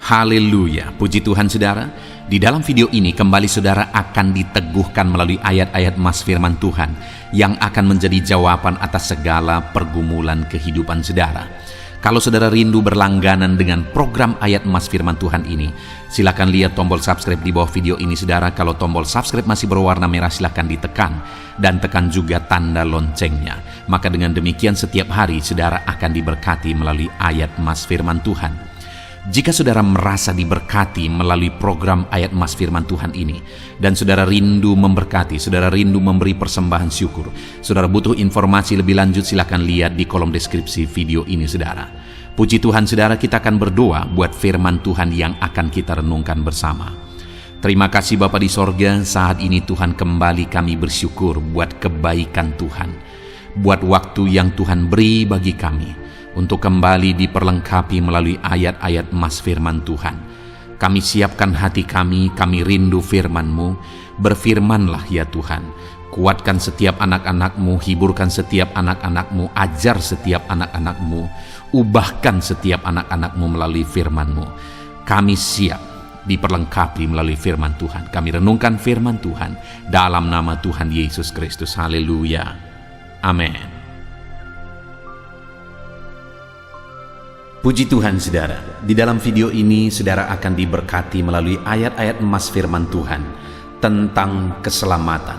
Haleluya, puji Tuhan saudara. Di dalam video ini kembali saudara akan diteguhkan melalui ayat-ayat mas firman Tuhan yang akan menjadi jawaban atas segala pergumulan kehidupan saudara. Kalau saudara rindu berlangganan dengan program ayat mas firman Tuhan ini, silakan lihat tombol subscribe di bawah video ini saudara. Kalau tombol subscribe masih berwarna merah, silakan ditekan dan tekan juga tanda loncengnya. Maka dengan demikian setiap hari saudara akan diberkati melalui ayat mas firman Tuhan. Jika saudara merasa diberkati melalui program ayat mas firman Tuhan ini, dan saudara rindu memberkati, saudara rindu memberi persembahan syukur, saudara butuh informasi lebih lanjut, silakan lihat di kolom deskripsi video ini saudara. Puji Tuhan saudara, kita akan berdoa buat firman Tuhan yang akan kita renungkan bersama. Terima kasih Bapa di sorga, saat ini Tuhan kembali kami bersyukur buat kebaikan Tuhan, buat waktu yang Tuhan beri bagi kami untuk kembali diperlengkapi melalui ayat-ayat mas firman Tuhan. Kami siapkan hati kami rindu firman-Mu. Berfirmanlah ya Tuhan, kuatkan setiap anak-anak-Mu, hiburkan setiap anak-anak-Mu, ajar setiap anak-anak-Mu, ubahkan setiap anak-anak-Mu melalui firman-Mu. Kami siap diperlengkapi melalui firman Tuhan. Kami renungkan firman Tuhan dalam nama Tuhan Yesus Kristus. Haleluya. Amin. Puji Tuhan saudara, di dalam video ini saudara akan diberkati melalui ayat-ayat emas firman Tuhan tentang keselamatan.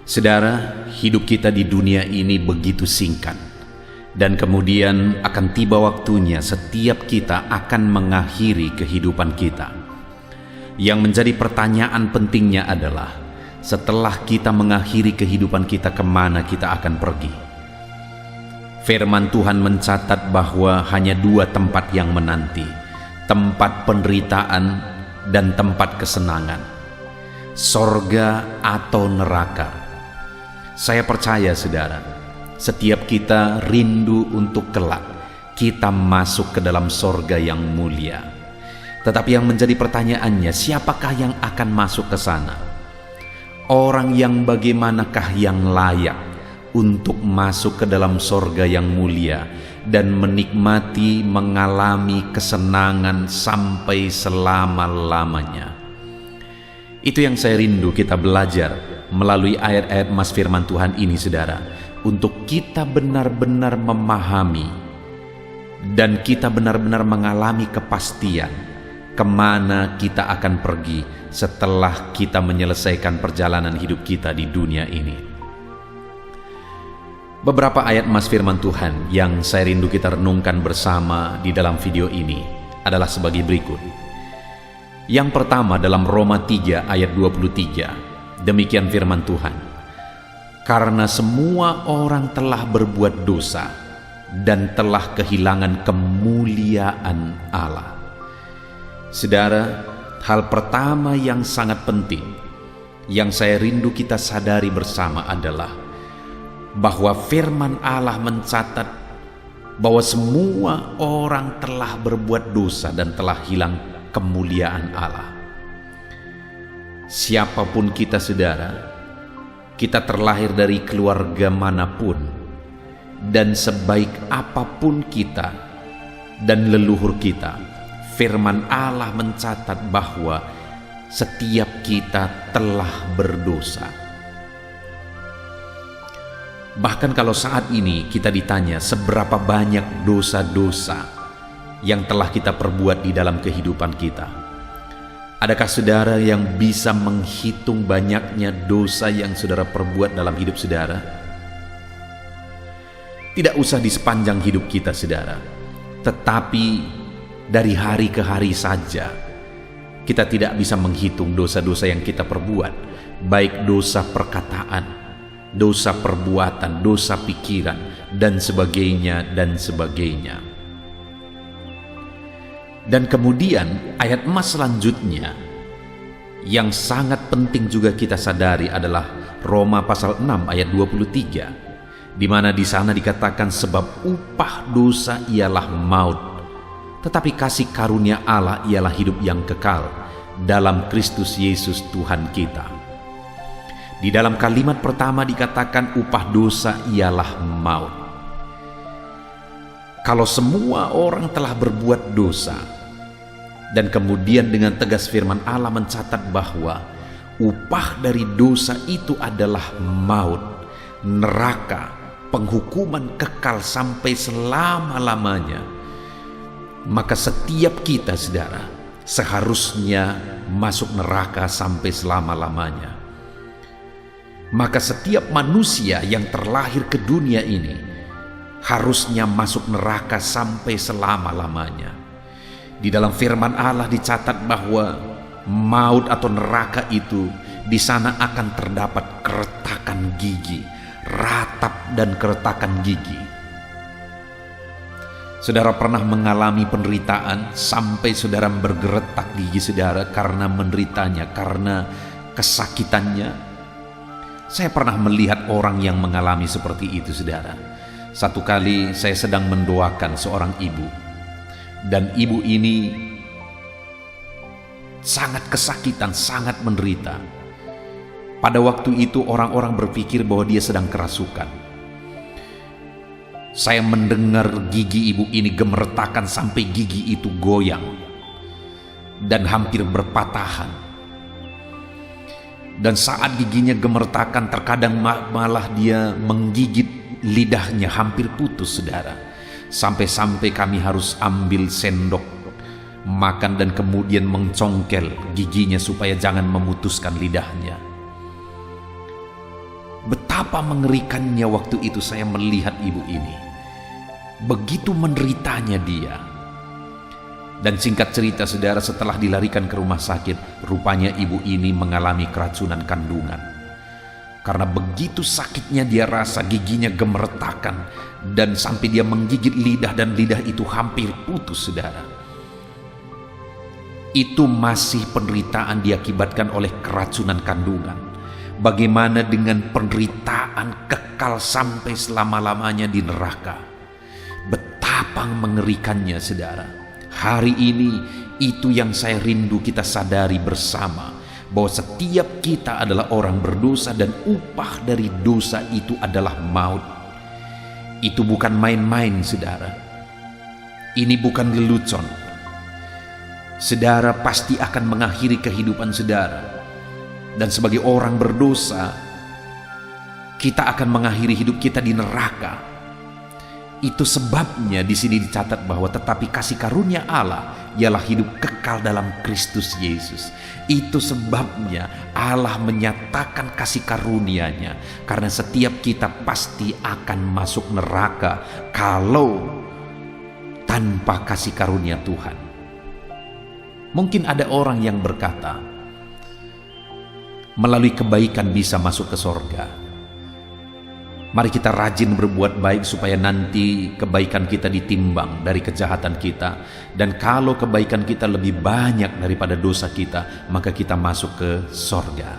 Saudara, hidup kita di dunia ini begitu singkat, dan kemudian akan tiba waktunya setiap kita akan mengakhiri kehidupan kita. Yang menjadi pertanyaan pentingnya adalah, setelah kita mengakhiri kehidupan kita, kemana kita akan pergi? Firman Tuhan mencatat bahwa hanya dua tempat yang menanti, tempat penderitaan dan tempat kesenangan, sorga atau neraka. Saya percaya saudara, setiap kita rindu untuk kelak kita masuk ke dalam sorga yang mulia. Tetapi yang menjadi pertanyaannya, siapakah yang akan masuk ke sana? Orang yang bagaimanakah yang layak untuk masuk ke dalam sorga yang mulia dan menikmati, mengalami kesenangan sampai selama-lamanya? Itu yang saya rindu kita belajar melalui ayat-ayat mas firman Tuhan ini saudara, untuk kita benar-benar memahami dan kita benar-benar mengalami kepastian kemana kita akan pergi setelah kita menyelesaikan perjalanan hidup kita di dunia ini. Beberapa ayat mas firman Tuhan yang saya rindu kita renungkan bersama di dalam video ini adalah sebagai berikut. Yang pertama dalam Roma 3 ayat 23, demikian firman Tuhan, karena semua orang telah berbuat dosa dan telah kehilangan kemuliaan Allah. Saudara, hal pertama yang sangat penting yang saya rindu kita sadari bersama adalah bahwa firman Allah mencatat bahwa semua orang telah berbuat dosa dan telah hilang kemuliaan Allah. Siapapun kita saudara, kita terlahir dari keluarga manapun, dan sebaik apapun kita dan leluhur kita, firman Allah mencatat bahwa setiap kita telah berdosa. Bahkan kalau saat ini kita ditanya seberapa banyak dosa-dosa yang telah kita perbuat di dalam kehidupan kita, adakah saudara yang bisa menghitung banyaknya dosa yang saudara perbuat dalam hidup saudara? Tidak usah di sepanjang hidup kita saudara, tetapi dari hari ke hari saja kita tidak bisa menghitung dosa-dosa yang kita perbuat, baik dosa perkataan, dosa perbuatan, dosa pikiran, dan sebagainya, dan sebagainya. Dan kemudian ayat emas selanjutnya yang sangat penting juga kita sadari adalah Roma pasal 6 ayat 23, di mana di sana dikatakan, sebab upah dosa ialah maut, tetapi kasih karunia Allah ialah hidup yang kekal dalam Kristus Yesus Tuhan kita. Di dalam kalimat pertama dikatakan upah dosa ialah maut. Kalau semua orang telah berbuat dosa, Dan kemudian dengan tegas firman Allah mencatat bahwa upah dari dosa itu adalah maut, neraka, penghukuman kekal sampai selama-lamanya. Maka setiap kita, saudara, seharusnya masuk neraka sampai selama-lamanya. Maka setiap manusia yang terlahir ke dunia ini harusnya masuk neraka sampai selama-lamanya. Di dalam firman Allah dicatat bahwa maut atau neraka itu di sana akan terdapat keretakan gigi, ratap dan keretakan gigi. Saudara pernah mengalami penderitaan sampai saudara bergeretak gigi saudara karena menderitanya, karena kesakitannya? Saya pernah melihat orang yang mengalami seperti itu, saudara. Satu kali saya sedang mendoakan seorang ibu, dan ibu ini sangat kesakitan, sangat menderita. Pada waktu itu orang-orang berpikir bahwa dia sedang kerasukan. Saya mendengar gigi ibu ini gemertakan sampai gigi itu goyang dan hampir berpatahan. Dan saat giginya gemertakan, terkadang malah dia menggigit lidahnya, hampir putus, saudara. Sampai-sampai kami harus ambil sendok makan dan kemudian mencongkel giginya supaya jangan memutuskan lidahnya. Betapa mengerikannya waktu itu saya melihat ibu ini. Begitu menderitanya dia. Dan singkat cerita, saudara, setelah dilarikan ke rumah sakit, rupanya ibu ini mengalami keracunan kandungan. Karena begitu sakitnya dia rasa, giginya gemertakan, dan sampai dia menggigit lidah, dan lidah itu hampir putus, saudara. Itu masih penderitaan diakibatkan oleh keracunan kandungan. Bagaimana dengan penderitaan kekal sampai selama-lamanya di neraka? Betapa mengerikannya, saudara. Hari ini itu yang saya rindu kita sadari bersama, bahwa setiap kita adalah orang berdosa dan upah dari dosa itu adalah maut. Itu bukan main-main, saudara. Ini bukan lelucon. Saudara pasti akan mengakhiri kehidupan saudara. Dan sebagai orang berdosa, kita akan mengakhiri hidup kita di neraka. Itu sebabnya di sini dicatat bahwa tetapi kasih karunia Allah ialah hidup kekal dalam Kristus Yesus. Itu sebabnya Allah menyatakan kasih karunia-Nya, karena setiap kita pasti akan masuk neraka kalau tanpa kasih karunia Tuhan. Mungkin ada orang yang berkata, melalui kebaikan bisa masuk ke sorga. Mari kita rajin berbuat baik supaya nanti kebaikan kita ditimbang dari kejahatan kita. Dan kalau kebaikan kita lebih banyak daripada dosa kita, maka kita masuk ke sorga.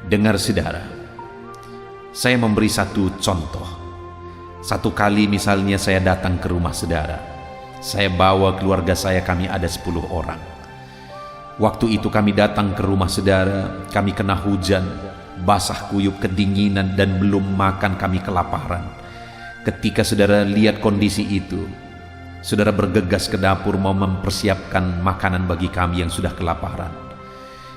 Dengar, saudara, saya memberi satu contoh. Satu kali misalnya saya datang ke rumah saudara. Saya bawa keluarga saya, kami ada 10 orang. Waktu itu kami datang ke rumah saudara, kami kena hujan, basah kuyup, kedinginan, dan belum makan, kami kelaparan. Ketika saudara lihat kondisi itu, saudara bergegas ke dapur mau mempersiapkan makanan bagi kami yang sudah kelaparan.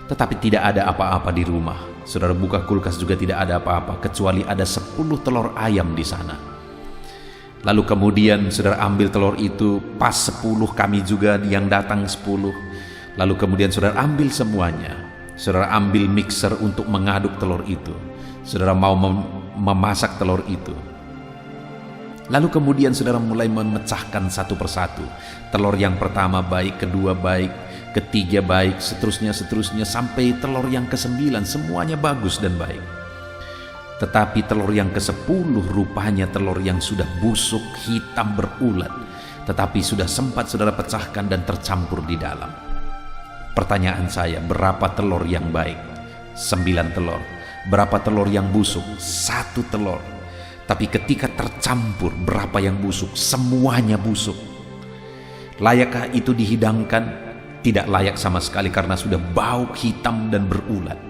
Tetapi tidak ada apa-apa di rumah. Saudara buka kulkas juga tidak ada apa-apa, kecuali ada 10 telur ayam di sana. Lalu kemudian saudara ambil telur itu, pas 10 kami juga yang datang 10. Lalu kemudian saudara ambil semuanya. Saudara ambil mixer untuk mengaduk telur itu. Saudara mau memasak telur itu. Lalu kemudian saudara mulai memecahkan satu persatu. Telur yang pertama baik, kedua baik, ketiga baik, seterusnya sampai telur yang ke-9 semuanya bagus dan baik. Tetapi telur yang ke-10 rupanya telur yang sudah busuk, hitam, berulat, tetapi sudah sempat saudara pecahkan dan tercampur di dalam. Pertanyaan saya, berapa telur yang baik? 9 telur. Berapa telur yang busuk? 1 telur. Tapi ketika tercampur, berapa yang busuk? Semuanya busuk. Layakkah itu dihidangkan? Tidak layak sama sekali, karena sudah bau, hitam, dan berulat.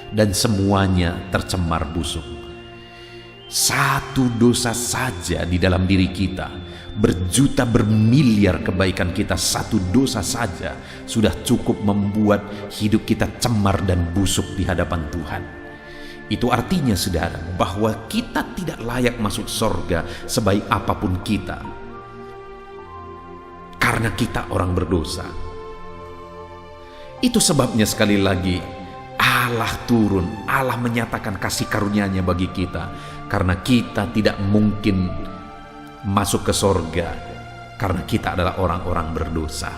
Dan semuanya tercemar busuk. Satu dosa saja di dalam diri kita berjuta bermiliar kebaikan kita, satu dosa saja sudah cukup membuat hidup kita cemar dan busuk di hadapan Tuhan. Itu artinya saudara, bahwa kita tidak layak masuk sorga sebaik apapun kita, karena kita orang berdosa. Itu sebabnya sekali lagi Allah turun, Allah menyatakan kasih karunia-Nya bagi kita, karena kita tidak mungkin masuk ke sorga karena kita adalah orang-orang berdosa.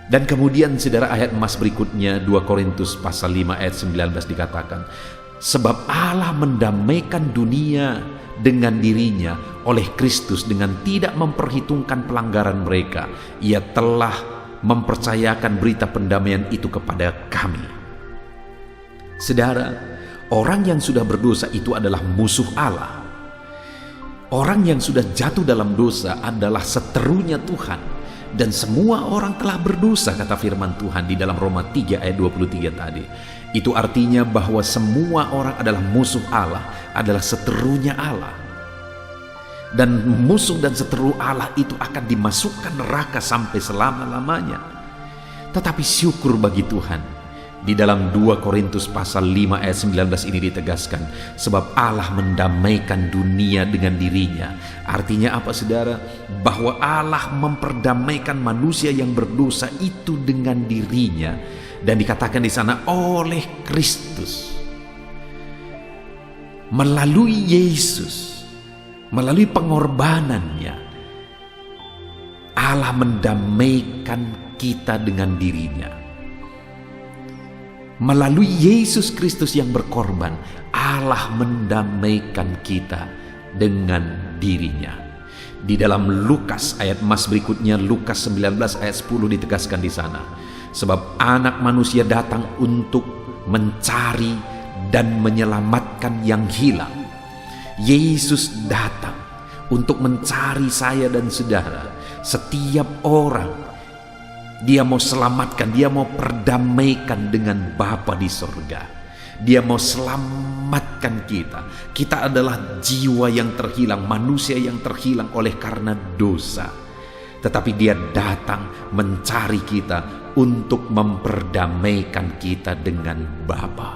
Dan kemudian saudara, ayat emas berikutnya 2 Korintus pasal 5 ayat 19 dikatakan, sebab Allah mendamaikan dunia dengan dirinya oleh Kristus dengan tidak memperhitungkan pelanggaran mereka. Ia telah mempercayakan berita pendamaian itu kepada kami. Saudara, orang yang sudah berdosa itu adalah musuh Allah. Orang yang sudah jatuh dalam dosa adalah seterunya Tuhan. Dan semua orang telah berdosa, kata firman Tuhan di dalam Roma 3 ayat 23 tadi. Itu artinya bahwa semua orang adalah musuh Allah, adalah seterunya Allah. Dan musuh dan seteru Allah itu akan dimasukkan neraka sampai selama-lamanya. Tetapi syukur bagi Tuhan, di dalam 2 Korintus pasal 5 ayat 19 ini ditegaskan, sebab Allah mendamaikan dunia dengan dirinya. Artinya apa saudara? Bahwa Allah memperdamaikan manusia yang berdosa itu dengan dirinya. Dan dikatakan di sana oleh Kristus. Melalui Yesus, melalui pengorbanannya, Allah mendamaikan kita dengan dirinya. Melalui Yesus Kristus yang berkorban, Allah mendamaikan kita dengan dirinya. Di dalam Lukas ayat emas berikutnya, Lukas 19 ayat 10 ditegaskan di sana, sebab anak manusia datang untuk mencari dan menyelamatkan yang hilang. Yesus datang untuk mencari saya dan saudara, setiap orang. Dia mau selamatkan, dia mau perdamaikan dengan Bapa di sorga. Dia mau selamatkan kita. Kita adalah jiwa yang terhilang, manusia yang terhilang oleh karena dosa. Tetapi dia datang mencari kita untuk memperdamaikan kita dengan Bapa.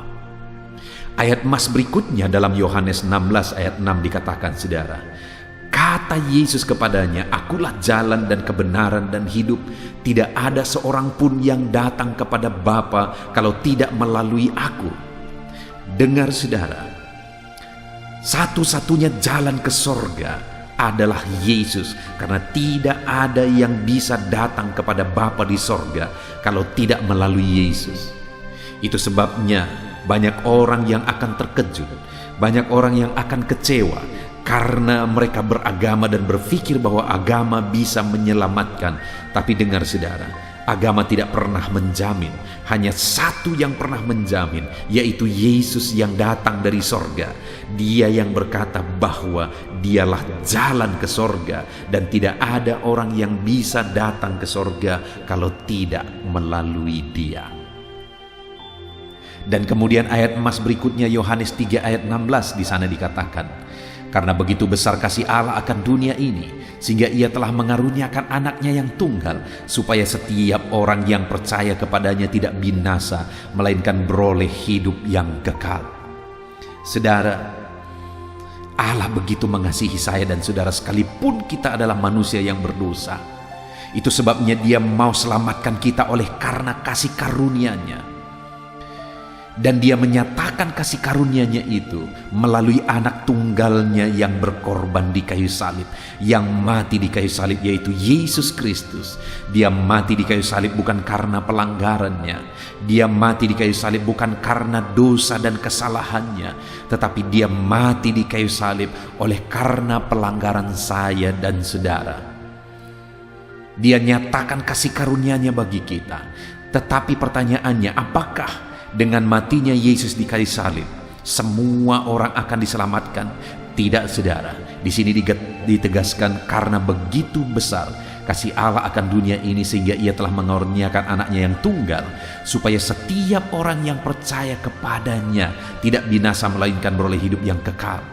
Ayat emas berikutnya dalam Yohanes 16 ayat 6 dikatakan saudara, kata Yesus kepadanya, akulah jalan dan kebenaran dan hidup. Tidak ada seorang pun yang datang kepada Bapa kalau tidak melalui aku. Dengar saudara, satu-satunya jalan ke sorga adalah Yesus. Karena tidak ada yang bisa datang kepada Bapa di sorga kalau tidak melalui Yesus. Itu sebabnya banyak orang yang akan terkejut, banyak orang yang akan kecewa, karena mereka beragama dan berpikir bahwa agama bisa menyelamatkan. Tapi dengar saudara, agama tidak pernah menjamin. Hanya satu yang pernah menjamin, yaitu Yesus yang datang dari sorga. Dia yang berkata bahwa dialah jalan ke sorga, dan tidak ada orang yang bisa datang ke sorga kalau tidak melalui Dia. Dan kemudian ayat emas berikutnya Yohanes 3 ayat 16 di sana dikatakan, karena begitu besar kasih Allah akan dunia ini, sehingga Ia telah mengaruniakan anaknya yang tunggal, supaya setiap orang yang percaya kepadanya tidak binasa, melainkan beroleh hidup yang kekal. Saudara, Allah begitu mengasihi saya dan saudara sekalipun kita adalah manusia yang berdosa. Itu sebabnya Dia mau selamatkan kita oleh karena kasih karunia-Nya. Dan Dia menyatakan kasih karunia-Nya itu melalui anak tunggalnya yang berkorban di kayu salib, yang mati di kayu salib, yaitu Yesus Kristus. Dia mati di kayu salib bukan karena pelanggarannya, Dia mati di kayu salib bukan karena dosa dan kesalahannya, tetapi Dia mati di kayu salib oleh karena pelanggaran saya dan saudara. Dia nyatakan kasih karunia-Nya bagi kita. Tetapi pertanyaannya, apakah dengan matinya Yesus di kayu salib semua orang akan diselamatkan? Tidak saudara. Di sini ditegaskan karena begitu besar kasih Allah akan dunia ini, sehingga Ia telah mengaruniakan anaknya yang tunggal, supaya setiap orang yang percaya kepadanya tidak binasa, melainkan beroleh hidup yang kekal.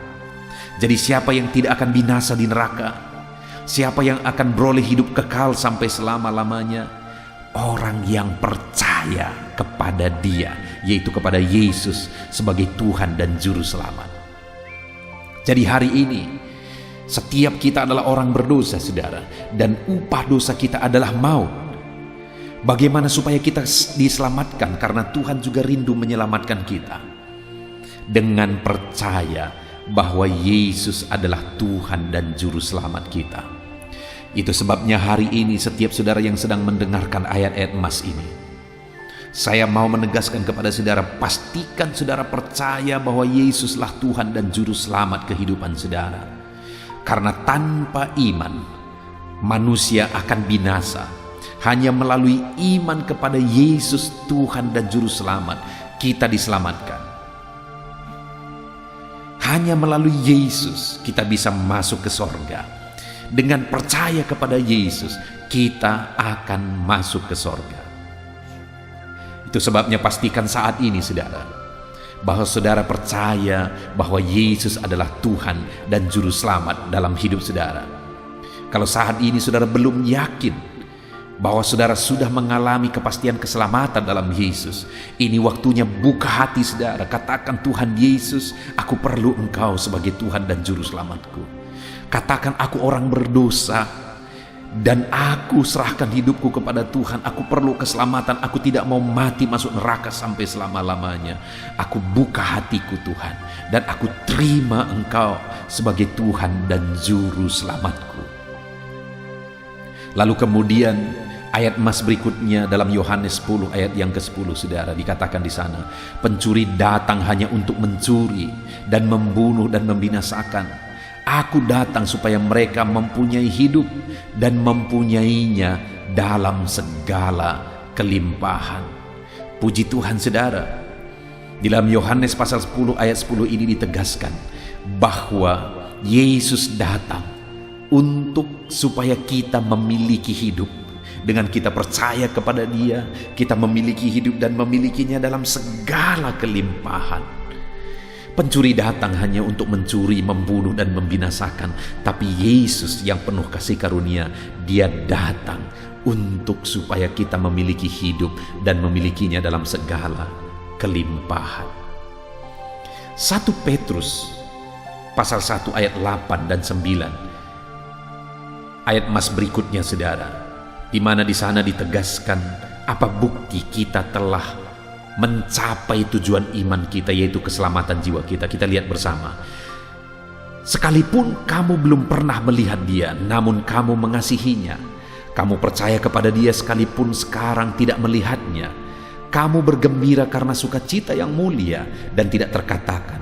Jadi siapa yang tidak akan binasa di neraka? Siapa yang akan beroleh hidup kekal sampai selama-lamanya? Orang yang percaya kepada Dia, yaitu kepada Yesus sebagai Tuhan dan Juru Selamat. Jadi hari ini setiap kita adalah orang berdosa, saudara, dan upah dosa kita adalah maut. Bagaimana supaya kita diselamatkan? Karena Tuhan juga rindu menyelamatkan kita dengan percaya bahwa Yesus adalah Tuhan dan Juru Selamat kita. Itu sebabnya hari ini setiap saudara yang sedang mendengarkan ayat-ayat emas ini, saya mau menegaskan kepada saudara, pastikan saudara percaya bahwa Yesuslah Tuhan dan Juru Selamat kehidupan saudara. Karena tanpa iman, manusia akan binasa. Hanya melalui iman kepada Yesus Tuhan dan Juru Selamat, kita diselamatkan. Hanya melalui Yesus kita bisa masuk ke sorga. Dengan percaya kepada Yesus, kita akan masuk ke sorga. Itu sebabnya pastikan saat ini, saudara, bahwa saudara percaya bahwa Yesus adalah Tuhan dan Juru Selamat dalam hidup saudara. Kalau saat ini saudara belum yakin bahwa saudara sudah mengalami kepastian keselamatan dalam Yesus, ini waktunya buka hati saudara. Katakan, Tuhan Yesus, aku perlu Engkau sebagai Tuhan dan Juru Selamatku. Katakan, aku orang berdosa dan aku serahkan hidupku kepada Tuhan. Aku perlu keselamatan. Aku tidak mau mati masuk neraka sampai selama-lamanya. Aku buka hatiku, Tuhan, dan aku terima Engkau sebagai Tuhan dan Juru Selamatku. Lalu kemudian ayat emas berikutnya dalam Yohanes 10 ayat yang ke-10, saudara, dikatakan di sana, pencuri datang hanya untuk mencuri dan membunuh dan membinasakan. Aku datang supaya mereka mempunyai hidup dan mempunyainya dalam segala kelimpahan. Puji Tuhan, saudara. Di dalam Yohanes pasal 10 ayat 10 ini ditegaskan bahwa Yesus datang untuk supaya kita memiliki hidup. Dengan kita percaya kepada Dia, kita memiliki hidup dan memilikinya dalam segala kelimpahan. Pencuri datang hanya untuk mencuri, membunuh, dan membinasakan. Tapi Yesus yang penuh kasih karunia, Dia datang untuk supaya kita memiliki hidup dan memilikinya dalam segala kelimpahan. 1 Petrus pasal 1 ayat 8 dan 9. Ayat emas berikutnya, saudara, di mana di sana ditegaskan apa bukti kita telah mencapai tujuan iman kita, yaitu keselamatan jiwa kita. Kita lihat bersama. Sekalipun kamu belum pernah melihat Dia, namun kamu mengasihinya. Kamu percaya kepada Dia sekalipun sekarang tidak melihatnya. Kamu bergembira karena sukacita yang mulia dan tidak terkatakan,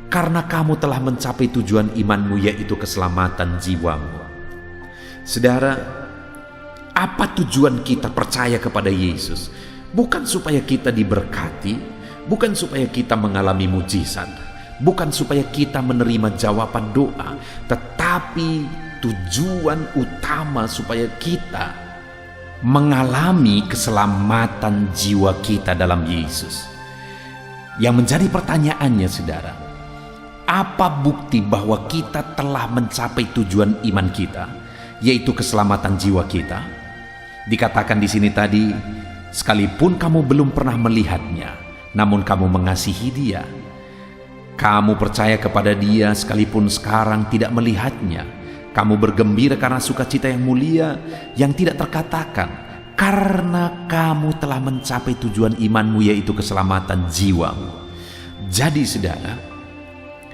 karena kamu telah mencapai tujuan imanmu, yaitu keselamatan jiwamu. Saudara, apa tujuan kita percaya kepada Yesus? Bukan supaya kita diberkati, bukan supaya kita mengalami mujizat, bukan supaya kita menerima jawaban doa, tetapi tujuan utama supaya kita mengalami keselamatan jiwa kita dalam Yesus. Yang menjadi pertanyaannya, saudara, apa bukti bahwa kita telah mencapai tujuan iman kita, yaitu keselamatan jiwa kita? Dikatakan di sini tadi, sekalipun kamu belum pernah melihatnya, namun kamu mengasihi Dia. Kamu percaya kepada Dia sekalipun sekarang tidak melihatnya. Kamu bergembira karena sukacita yang mulia yang tidak terkatakan, karena kamu telah mencapai tujuan imanmu, yaitu keselamatan jiwamu. Jadi saudara,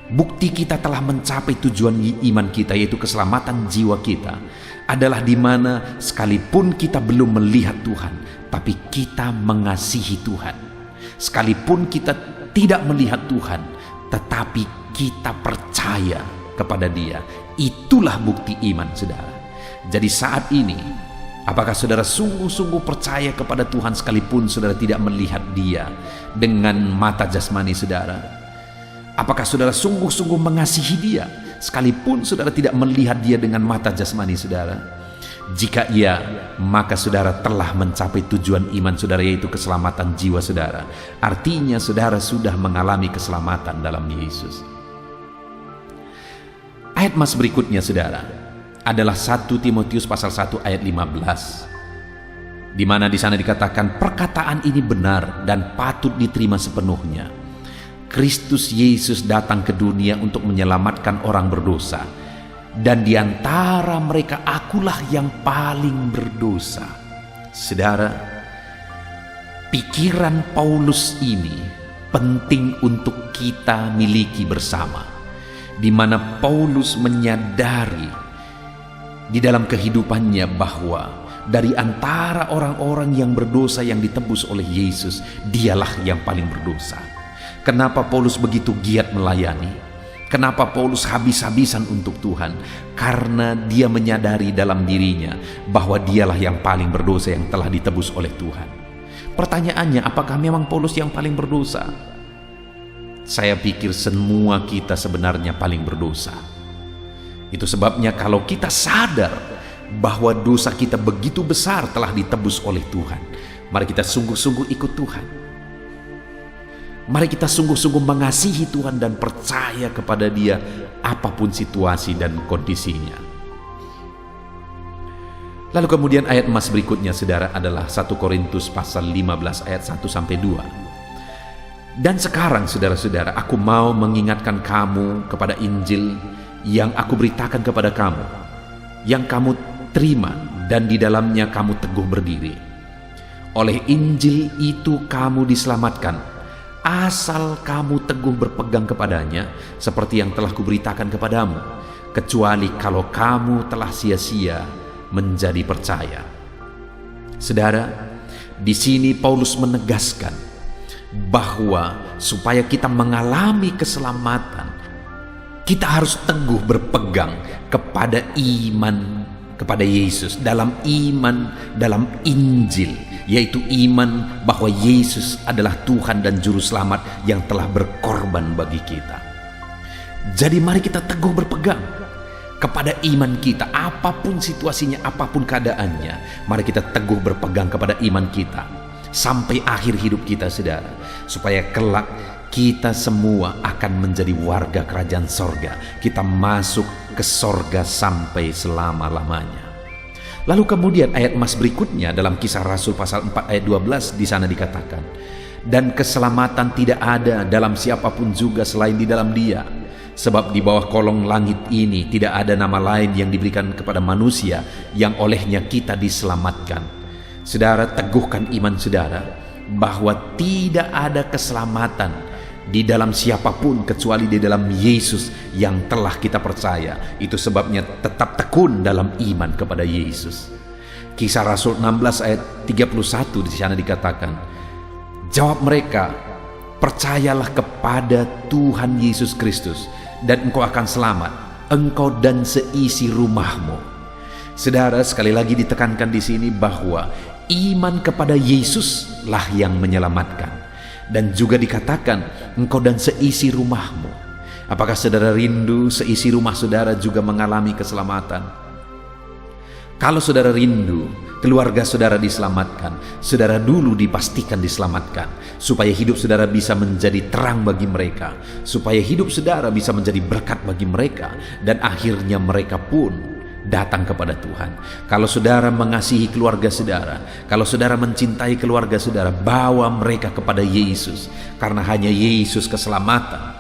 bukti kita telah mencapai tujuan iman kita, yaitu keselamatan jiwa kita, adalah di mana sekalipun kita belum melihat Tuhan, tapi kita mengasihi Tuhan. Sekalipun kita tidak melihat Tuhan, tetapi kita percaya kepada Dia. Itulah bukti iman, saudara. Jadi saat ini, apakah saudara sungguh-sungguh percaya kepada Tuhan sekalipun saudara tidak melihat Dia dengan mata jasmani saudara? Apakah saudara sungguh-sungguh mengasihi Dia sekalipun saudara tidak melihat Dia dengan mata jasmani saudara? Jika iya, maka saudara telah mencapai tujuan iman saudara, yaitu keselamatan jiwa saudara. Artinya saudara sudah mengalami keselamatan dalam Yesus. Ayat mas berikutnya, saudara, adalah 1 Timotius pasal 1 ayat 15. Di mana di sana dikatakan perkataan ini benar dan patut diterima sepenuhnya. Kristus Yesus datang ke dunia untuk menyelamatkan orang berdosa, dan di antara mereka akulah yang paling berdosa. Saudara, pikiran Paulus ini penting untuk kita miliki bersama, di mana Paulus menyadari di dalam kehidupannya bahwa dari antara orang-orang yang berdosa yang ditebus oleh Yesus, dialah yang paling berdosa. Kenapa Paulus begitu giat melayani? Kenapa Paulus habis-habisan untuk Tuhan? Karena dia menyadari dalam dirinya bahwa dialah yang paling berdosa yang telah ditebus oleh Tuhan. Pertanyaannya, apakah memang Paulus yang paling berdosa? Saya pikir semua kita sebenarnya paling berdosa. Itu sebabnya kalau kita sadar bahwa dosa kita begitu besar telah ditebus oleh Tuhan, mari kita sungguh-sungguh ikut Tuhan. Mari kita sungguh-sungguh mengasihi Tuhan dan percaya kepada Dia apapun situasi dan kondisinya. Lalu kemudian ayat emas berikutnya, saudara, adalah 1 Korintus pasal 15 ayat 1-2. Dan sekarang, saudara-saudara, aku mau mengingatkan kamu kepada Injil yang aku beritakan kepada kamu, yang kamu terima dan di dalamnya kamu teguh berdiri. Oleh Injil itu kamu diselamatkan, asal kamu teguh berpegang kepadanya, seperti yang telah kuberitakan kepadamu, kecuali kalau kamu telah sia-sia menjadi percaya. Saudara, di sini Paulus menegaskan bahwa supaya kita mengalami keselamatan, kita harus teguh berpegang kepada iman kepada Yesus, dalam iman dalam Injil, yaitu iman bahwa Yesus adalah Tuhan dan Juru Selamat yang telah berkorban bagi kita. Jadi mari kita teguh berpegang kepada iman kita, apapun situasinya, apapun keadaannya. Mari kita teguh berpegang kepada iman kita sampai akhir hidup kita, saudara, supaya kelak kita semua akan menjadi warga kerajaan sorga. Kita masuk ke sorga sampai selama-lamanya. Lalu kemudian ayat emas berikutnya dalam Kisah Rasul pasal 4 ayat 12, di sana dikatakan, dan keselamatan tidak ada dalam siapapun juga selain di dalam Dia, sebab di bawah kolong langit ini tidak ada nama lain yang diberikan kepada manusia yang olehnya kita diselamatkan. Saudara, teguhkan iman saudara bahwa tidak ada keselamatan di dalam siapapun kecuali di dalam Yesus yang telah kita percaya. Itu sebabnya tetap tekun dalam iman kepada Yesus. Kisah Rasul 16 ayat 31 di sana dikatakan, jawab mereka, percayalah kepada Tuhan Yesus Kristus dan engkau akan selamat, engkau dan seisi rumahmu. Saudara, sekali lagi ditekankan di sini bahwa iman kepada Yesuslah yang menyelamatkan. Dan juga dikatakan engkau dan seisi rumahmu. Apakah saudara rindu seisi rumah saudara juga mengalami keselamatan? Kalau saudara rindu keluarga saudara diselamatkan, saudara dulu dipastikan diselamatkan, supaya hidup saudara bisa menjadi terang bagi mereka, supaya hidup saudara bisa menjadi berkat bagi mereka, dan akhirnya mereka pun datang kepada Tuhan. Kalau saudara mengasihi keluarga saudara, kalau saudara mencintai keluarga saudara, bawa mereka kepada Yesus, karena hanya Yesus keselamatan,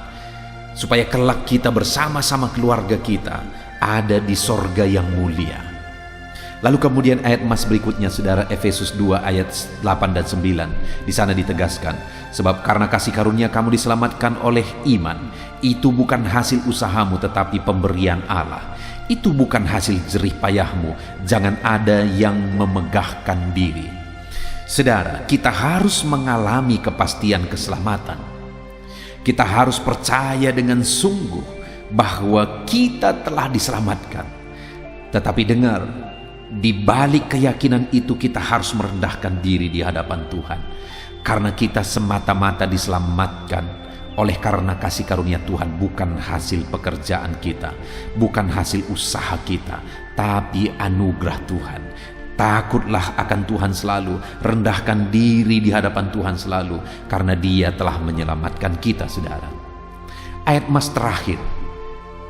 supaya kelak kita bersama-sama keluarga kita ada di sorga yang mulia. Lalu kemudian ayat emas berikutnya, saudara, Efesus 2 ayat 8 dan 9, di sana ditegaskan, sebab karena kasih karunia kamu diselamatkan oleh iman, itu bukan hasil usahamu tetapi pemberian Allah. Itu bukan hasil jerih payahmu, jangan ada yang memegahkan diri. Saudara, kita harus mengalami kepastian keselamatan. Kita harus percaya dengan sungguh bahwa kita telah diselamatkan. Tetapi dengar, di balik keyakinan itu kita harus merendahkan diri di hadapan Tuhan, karena kita semata-mata diselamatkan oleh karena kasih karunia Tuhan, bukan hasil pekerjaan kita, bukan hasil usaha kita, tapi anugerah Tuhan. Takutlah akan Tuhan selalu, rendahkan diri di hadapan Tuhan selalu, karena Dia telah menyelamatkan kita, saudara. Ayat emas terakhir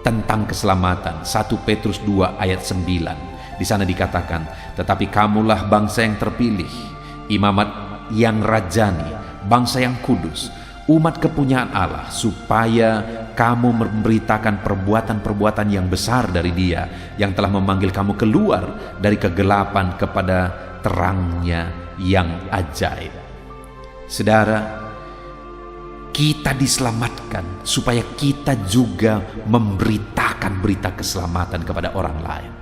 tentang keselamatan. 1 Petrus 2 ayat 9. Di sana dikatakan, tetapi kamulah bangsa yang terpilih, imamat yang rajani, bangsa yang kudus, umat kepunyaan Allah, supaya kamu memberitakan perbuatan-perbuatan yang besar dari Dia yang telah memanggil kamu keluar dari kegelapan kepada terangnya yang ajaib. Saudara, kita diselamatkan supaya kita juga memberitakan berita keselamatan kepada orang lain.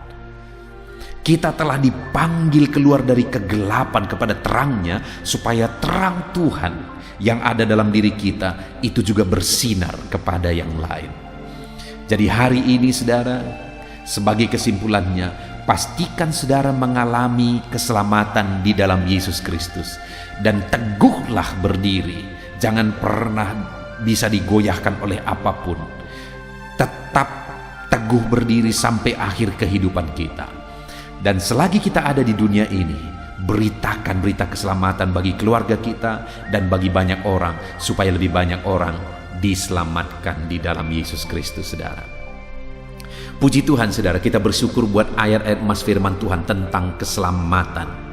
Kita telah dipanggil keluar dari kegelapan kepada terangnya, supaya terang Tuhan yang ada dalam diri kita itu juga bersinar kepada yang lain. Jadi hari ini saudara, sebagai kesimpulannya, pastikan saudara mengalami keselamatan di dalam Yesus Kristus, dan teguhlah berdiri. Jangan pernah bisa digoyahkan oleh apapun. Tetap teguh berdiri sampai akhir kehidupan kita. Dan selagi kita ada di dunia ini, beritakan berita keselamatan bagi keluarga kita dan bagi banyak orang, supaya lebih banyak orang diselamatkan di dalam Yesus Kristus, saudara. Puji Tuhan, saudara, kita bersyukur buat ayat-ayat emas firman Tuhan tentang keselamatan.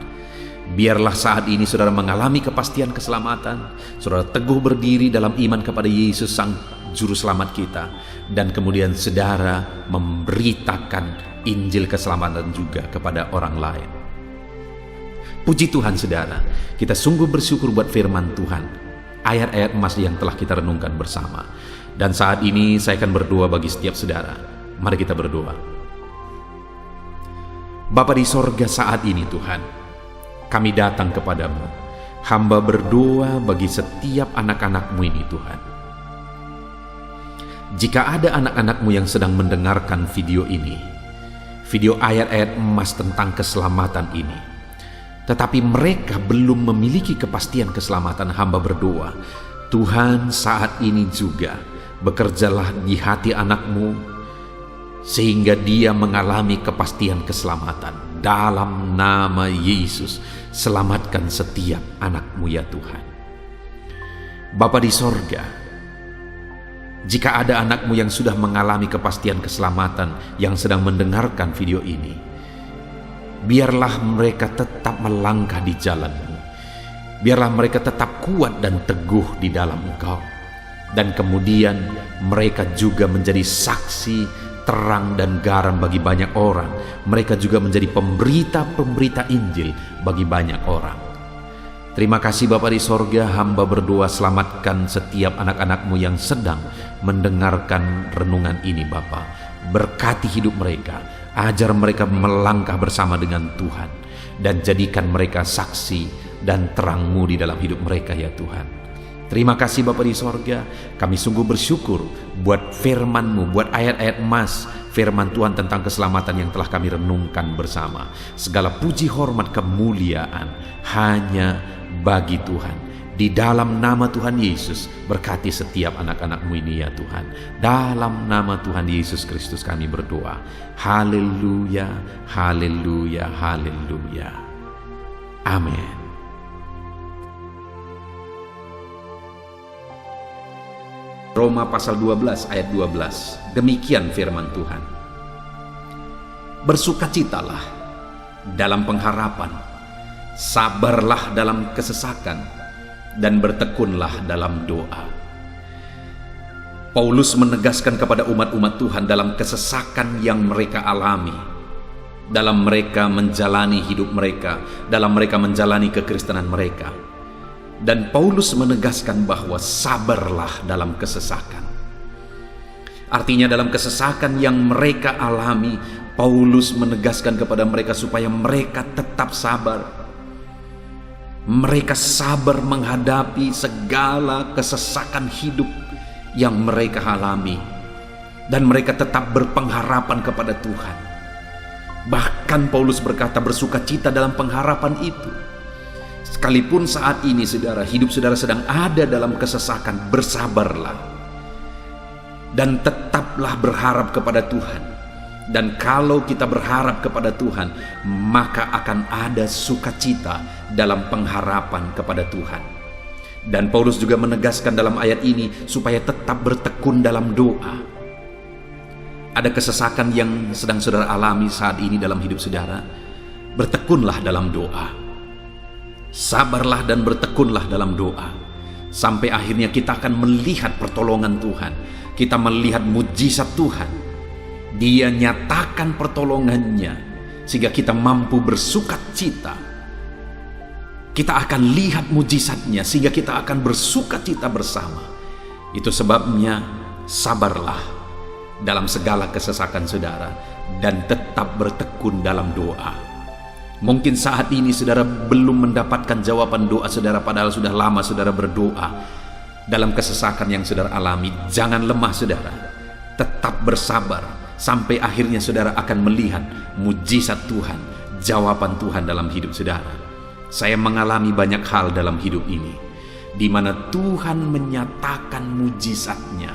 Biarlah saat ini saudara mengalami kepastian keselamatan, saudara teguh berdiri dalam iman kepada Yesus Sang Juru Selamat kita, dan kemudian saudara memberitakan Injil keselamatan juga kepada orang lain. Puji Tuhan, saudara, kita sungguh bersyukur buat firman Tuhan, ayat-ayat emas yang telah kita renungkan bersama. Dan saat ini saya akan berdoa bagi setiap saudara. Mari kita berdoa. Bapa di sorga, saat ini Tuhan, kami datang kepadamu. Hamba berdoa bagi setiap anak-anak-Mu ini Tuhan. Jika ada anak-anak-Mu yang sedang mendengarkan video ini, video ayat-ayat emas tentang keselamatan ini, tetapi mereka belum memiliki kepastian keselamatan, hamba berdoa, Tuhan saat ini juga bekerjalah di hati anak-Mu, sehingga dia mengalami kepastian keselamatan. Dalam nama Yesus, selamatkan setiap anak-Mu ya Tuhan. Bapa di sorga, jika ada anak-Mu yang sudah mengalami kepastian keselamatan yang sedang mendengarkan video ini, biarlah mereka tetap melangkah di jalan-Mu. Biarlah mereka tetap kuat dan teguh di dalam Engkau. Dan kemudian mereka juga menjadi saksi, terang dan garam bagi banyak orang. Mereka juga menjadi pemberita-pemberita Injil bagi banyak orang. Terima kasih Bapa di sorga, hamba berdoa selamatkan setiap anak-anak-Mu yang sedang mendengarkan renungan ini Bapa. Berkati hidup mereka, ajar mereka melangkah bersama dengan Tuhan, dan jadikan mereka saksi dan terang-Mu di dalam hidup mereka ya Tuhan. Terima kasih Bapa di sorga, kami sungguh bersyukur buat firman-Mu, buat ayat-ayat emas firman Tuhan tentang keselamatan yang telah kami renungkan bersama. Segala puji, hormat, kemuliaan hanya bagi Tuhan. Di dalam nama Tuhan Yesus, berkati setiap anak-anak-Mu ini ya Tuhan. Dalam nama Tuhan Yesus Kristus kami berdoa. Haleluya, haleluya, haleluya. Amin. Roma pasal 12 ayat 12. Demikian firman Tuhan. Bersukacitalah dalam pengharapan, sabarlah dalam kesesakan, dan bertekunlah dalam doa. Paulus menegaskan kepada umat-umat Tuhan dalam kesesakan yang mereka alami, dalam mereka menjalani hidup mereka, dalam mereka menjalani kekristenan mereka. Dan Paulus menegaskan bahwa sabarlah dalam kesesakan. Artinya dalam kesesakan yang mereka alami, Paulus menegaskan kepada mereka supaya mereka tetap sabar. Mereka sabar menghadapi segala kesesakan hidup yang mereka alami. Dan mereka tetap berpengharapan kepada Tuhan. Bahkan Paulus berkata bersukacita dalam pengharapan itu. Sekalipun saat ini saudara, hidup saudara sedang ada dalam kesesakan, bersabarlah. Dan tetaplah berharap kepada Tuhan. Dan kalau kita berharap kepada Tuhan, maka akan ada sukacita dalam pengharapan kepada Tuhan. Dan Paulus juga menegaskan dalam ayat ini supaya tetap bertekun dalam doa. ada kesesakan yang sedang saudara alami saat ini dalam hidup saudara, bertekunlah dalam doa. Sabarlah dan bertekunlah dalam doa. Sampai akhirnya kita akan melihat pertolongan Tuhan. Kita melihat mujizat Tuhan. Dia nyatakan pertolongannya sehingga kita mampu bersukacita. Kita akan lihat mujizatnya sehingga kita akan bersukacita bersama. Itu sebabnya sabarlah dalam segala kesesakan saudara dan tetap bertekun dalam doa. Mungkin saat ini saudara belum mendapatkan jawaban doa saudara, padahal sudah lama saudara berdoa dalam kesesakan yang saudara alami. Jangan lemah saudara, tetap bersabar sampai akhirnya saudara akan melihat mujizat Tuhan, jawaban Tuhan dalam hidup saudara. Saya mengalami banyak hal dalam hidup ini di mana Tuhan menyatakan mujizatnya,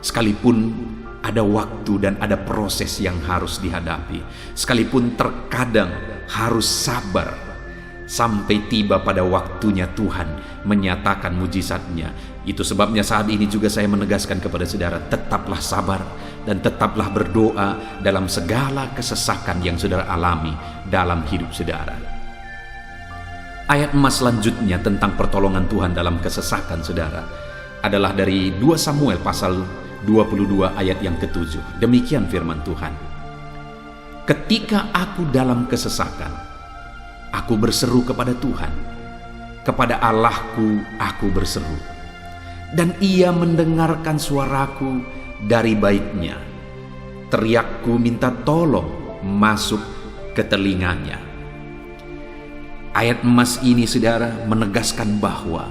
sekalipun ada waktu dan ada proses yang harus dihadapi, sekalipun terkadang harus sabar sampai tiba pada waktunya Tuhan menyatakan mujizatnya. Itu sebabnya saat ini juga saya menegaskan kepada saudara, tetaplah sabar dan tetaplah berdoa dalam segala kesesakan yang saudara alami dalam hidup saudara. Ayat emas selanjutnya tentang pertolongan Tuhan dalam kesesakan saudara adalah dari 2 Samuel pasal 22 ayat yang ke-7. Demikian firman Tuhan. Ketika aku dalam kesesakan, aku berseru kepada Tuhan, kepada Allahku aku berseru, dan Ia mendengarkan suaraku dari baitnya. Teriakku minta tolong masuk ke telinganya. Ayat emas ini saudara menegaskan bahwa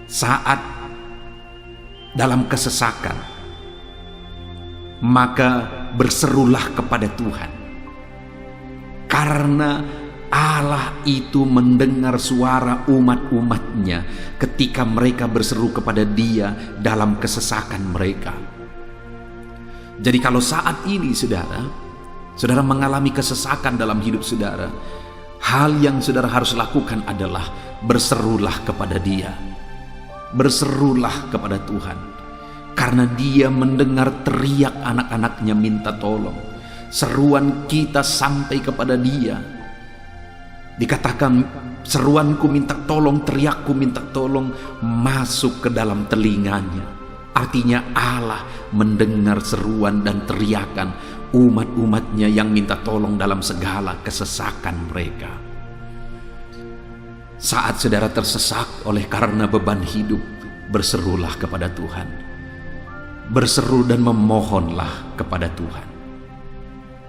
saat dalam kesesakan, maka berserulah kepada Tuhan, karena Allah itu mendengar suara umat-umatnya ketika mereka berseru kepada Dia dalam kesesakan mereka. Jadi kalau saat ini saudara mengalami kesesakan dalam hidup saudara, hal yang saudara harus lakukan adalah berserulah kepada Dia. Berserulah kepada Tuhan, karena Dia mendengar teriak anak-anaknya minta tolong. Seruan kita sampai kepada Dia. Dikatakan seruanku minta tolong, teriakku minta tolong masuk ke dalam telinganya. Artinya Allah mendengar seruan dan teriakan umat-umatnya yang minta tolong dalam segala kesesakan mereka. Saat saudara tersesak oleh karena beban hidup, berserulah kepada Tuhan. Berseru dan memohonlah kepada Tuhan,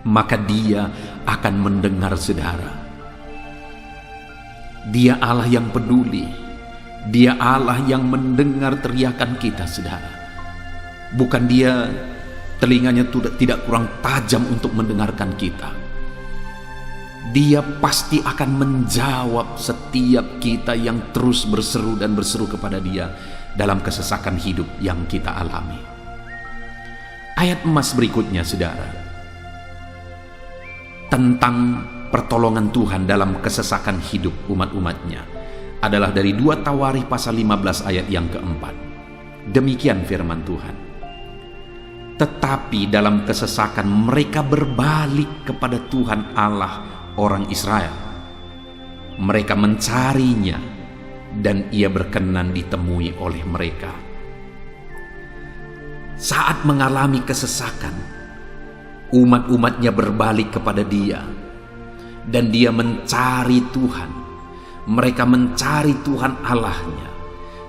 maka Dia akan mendengar saudara. Dia Allah yang peduli. Dia Allah yang mendengar teriakan kita saudara. Bukan Dia telinganya tidak kurang tajam untuk mendengarkan kita. Dia pasti akan menjawab setiap kita yang terus berseru dan berseru kepada Dia dalam kesesakan hidup yang kita alami. Ayat emas berikutnya saudara, tentang pertolongan Tuhan dalam kesesakan hidup umat-umatnya adalah dari 2 Tawarikh pasal 15 ayat yang keempat. Demikian firman Tuhan. Tetapi dalam kesesakan mereka berbalik kepada Tuhan Allah orang Israel. Mereka mencarinya dan Ia berkenan ditemui oleh mereka. Saat mengalami kesesakan, umat-umatnya berbalik kepada Dia dan Dia mencari Tuhan. Mereka mencari Tuhan Allahnya,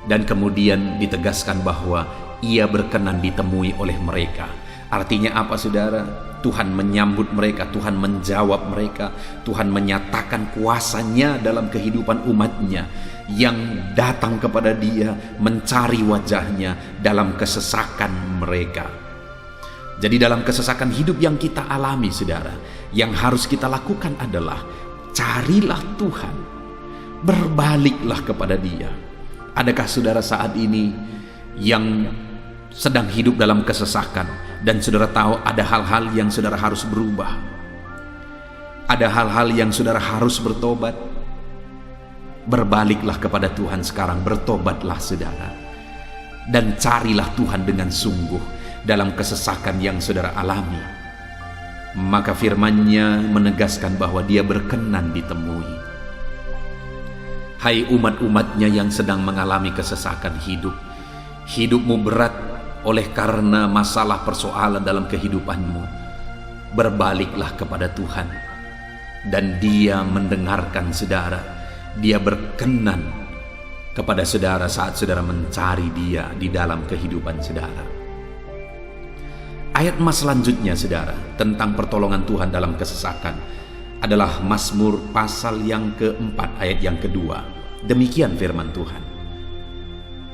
dan kemudian ditegaskan bahwa Ia berkenan ditemui oleh mereka. Artinya apa saudara? Tuhan menyambut mereka, Tuhan menjawab mereka, Tuhan menyatakan kuasa-Nya dalam kehidupan umatnya yang datang kepada Dia mencari wajah-Nya dalam kesesakan mereka. Jadi dalam kesesakan hidup yang kita alami saudara, yang harus kita lakukan adalah carilah Tuhan, berbaliklah kepada Dia. Adakah saudara saat ini yang sedang hidup dalam kesesakan dan saudara tahu ada hal-hal yang saudara harus berubah, ada hal-hal yang saudara harus bertobat? Berbaliklah kepada Tuhan sekarang, bertobatlah saudara, dan carilah Tuhan dengan sungguh. dalam kesesakan yang saudara alami. Maka firman-Nya menegaskan bahwa Dia berkenan ditemui. Hai umat-umat-Nya yang sedang mengalami kesesakan hidup, hidupmu berat oleh karena masalah persoalan dalam kehidupanmu, berbaliklah kepada Tuhan, dan Dia mendengarkan saudara. Dia berkenan kepada saudara saat saudara mencari Dia di dalam kehidupan saudara. Ayat emas selanjutnya saudara tentang pertolongan Tuhan dalam kesesakan adalah Mazmur pasal yang keempat ayat yang kedua. Demikian firman Tuhan.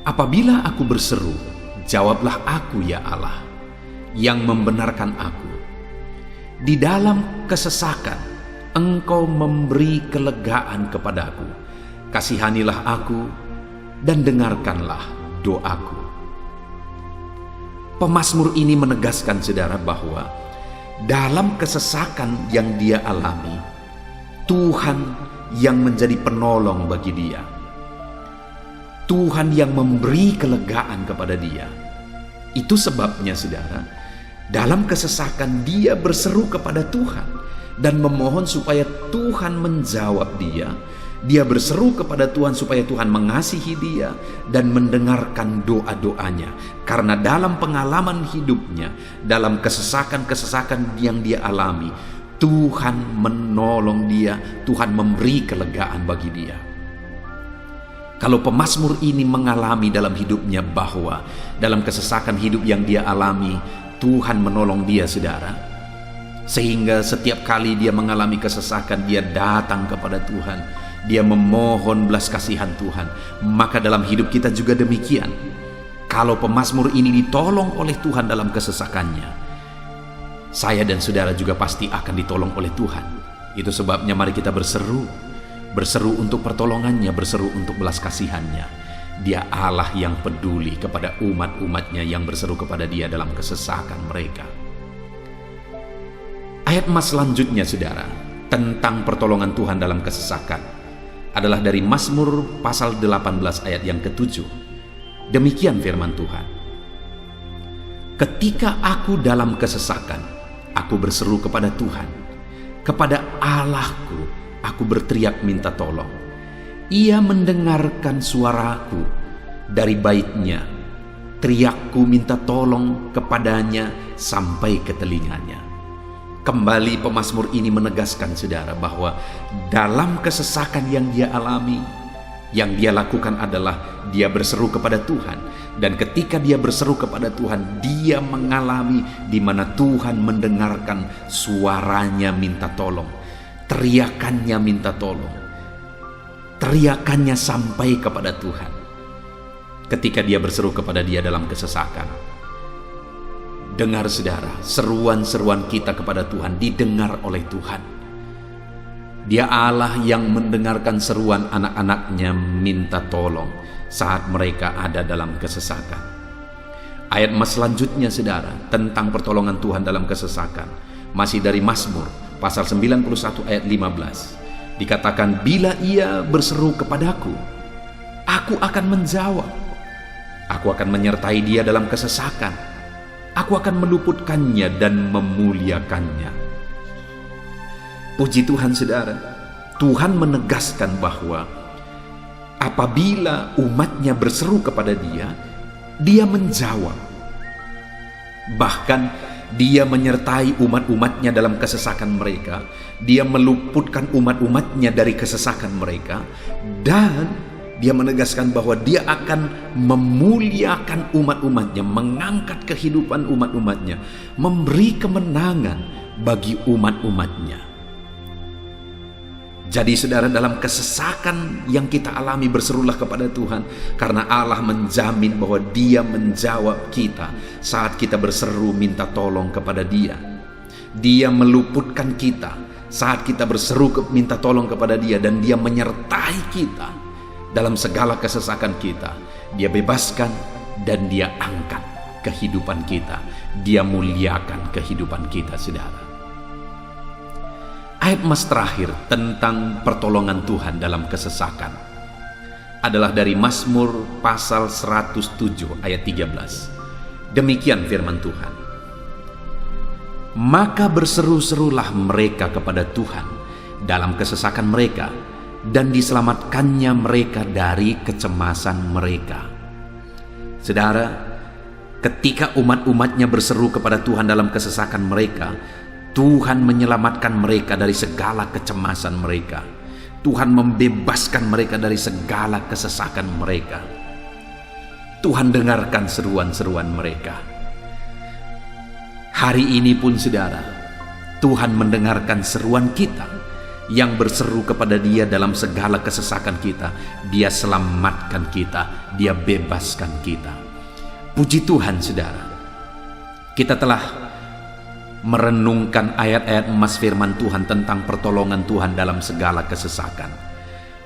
Apabila aku berseru, jawablah aku ya Allah, yang membenarkan aku. Di dalam kesesakan Engkau memberi kelegaan kepadaku. Kasihanilah aku dan dengarkanlah doaku. Pemazmur ini menegaskan saudara bahwa dalam kesesakan yang dia alami, Tuhan yang menjadi penolong bagi dia. Tuhan yang memberi kelegaan kepada dia. Itu sebabnya saudara, dalam kesesakan dia berseru kepada Tuhan dan memohon supaya Tuhan menjawab dia. Dia berseru kepada Tuhan supaya Tuhan mengasihi dia dan mendengarkan doa-doanya. Karena dalam pengalaman hidupnya, dalam kesesakan-kesesakan yang dia alami, Tuhan menolong dia, Tuhan memberi kelegaan bagi dia. Kalau pemazmur ini mengalami dalam hidupnya bahwa dalam kesesakan hidup yang dia alami, Tuhan menolong dia saudara, sehingga setiap kali dia mengalami kesesakan, dia datang kepada Tuhan, dia memohon belas kasihan Tuhan. Maka dalam hidup kita juga demikian. Kalau pemazmur ini ditolong oleh Tuhan dalam kesesakannya, saya dan saudara juga pasti akan ditolong oleh Tuhan. Itu sebabnya mari kita berseru untuk pertolongannya, berseru untuk belas kasihannya. Dia Allah yang peduli kepada umat-umatnya yang berseru kepada Dia dalam kesesakan mereka. Ayat emas selanjutnya saudara tentang pertolongan Tuhan dalam kesesakan adalah dari Mazmur pasal 18 ayat yang ke-7. Demikian firman Tuhan. Ketika aku dalam kesesakan, aku berseru kepada Tuhan, kepada Allahku aku berteriak minta tolong. Ia mendengarkan suaraku dari bait-Nya. Teriakku minta tolong kepadanya sampai ke telinganya. Kembali pemazmur ini menegaskan saudara bahwa dalam kesesakan yang dia alami, yang dia lakukan adalah dia berseru kepada Tuhan. Dan ketika dia berseru kepada Tuhan, dia mengalami di mana Tuhan mendengarkan suaranya minta tolong, teriakannya minta tolong, teriakannya sampai kepada Tuhan. Ketika dia berseru kepada Dia dalam kesesakan, dengar saudara, seruan-seruan kita kepada Tuhan didengar oleh Tuhan. Dia Allah yang mendengarkan seruan anak-anaknya minta tolong saat mereka ada dalam kesesakan. Ayat emas selanjutnya saudara tentang pertolongan Tuhan dalam kesesakan masih dari Mazmur pasal 91 ayat 15. Dikatakan, bila ia berseru kepadaku, aku akan menjawab. Aku akan menyertai dia dalam kesesakan. Aku akan meluputkannya dan memuliakannya. Puji Tuhan saudara, Tuhan menegaskan bahwa apabila umatnya berseru kepada Dia, Dia menjawab. Bahkan Dia menyertai umat-umatnya dalam kesesakan mereka. Dia meluputkan umat-umatnya dari kesesakan mereka. Dan Dia menegaskan bahwa Dia akan memuliakan umat-umatnya, mengangkat kehidupan umat-umatnya, memberi kemenangan bagi umat-umatnya. Jadi saudara, dalam kesesakan yang kita alami berserulah kepada Tuhan, karena Allah menjamin bahwa Dia menjawab kita saat kita berseru minta tolong kepada Dia. Dia meluputkan kita saat kita berseru minta tolong kepada Dia, dan Dia menyertai kita dalam segala kesesakan kita. Dia bebaskan dan Dia angkat kehidupan kita. Dia muliakan kehidupan kita saudara. Ayat emas terakhir tentang pertolongan Tuhan dalam kesesakan adalah dari Mazmur pasal 107 ayat 13. Demikian firman Tuhan. Maka berseru-serulah mereka kepada Tuhan dalam kesesakan mereka, dan diselamatkannya mereka dari kecemasan mereka. Saudara, ketika umat-umatnya berseru kepada Tuhan dalam kesesakan mereka, Tuhan menyelamatkan mereka dari segala kecemasan mereka. Tuhan membebaskan mereka dari segala kesesakan mereka. Tuhan dengarkan seruan-seruan mereka. Hari ini pun saudara, Tuhan mendengarkan seruan kita yang berseru kepada Dia dalam segala kesesakan kita. Dia selamatkan kita, Dia bebaskan kita. Puji Tuhan saudara, kita telah merenungkan ayat-ayat emas firman Tuhan tentang pertolongan Tuhan dalam segala kesesakan.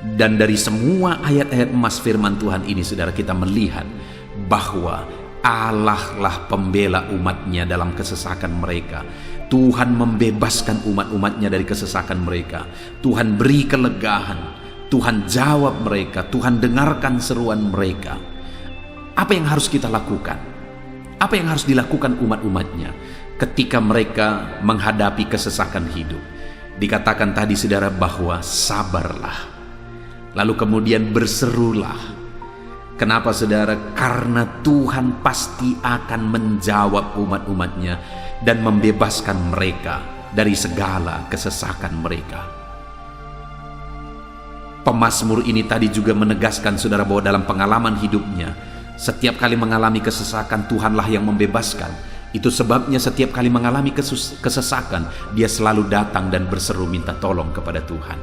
Dan dari semua ayat-ayat emas firman Tuhan ini saudara, kita melihat bahwa Allah lah pembela umatnya dalam kesesakan mereka. Tuhan membebaskan umat-umatnya dari kesesakan mereka. Tuhan beri kelegaan, Tuhan jawab mereka, Tuhan dengarkan seruan mereka. Apa yang harus kita lakukan? Apa yang harus dilakukan umat-umatnya ketika mereka menghadapi kesesakan hidup? Dikatakan tadi saudara bahwa sabarlah, lalu kemudian berserulah. Kenapa saudara? Karena Tuhan pasti akan menjawab umat-umatnya dan membebaskan mereka dari segala kesesakan mereka. Pemazmur ini tadi juga menegaskan saudara bahwa dalam pengalaman hidupnya, setiap kali mengalami kesesakan, Tuhanlah yang membebaskan. Itu sebabnya setiap kali mengalami kesesakan, dia selalu datang dan berseru minta tolong kepada Tuhan.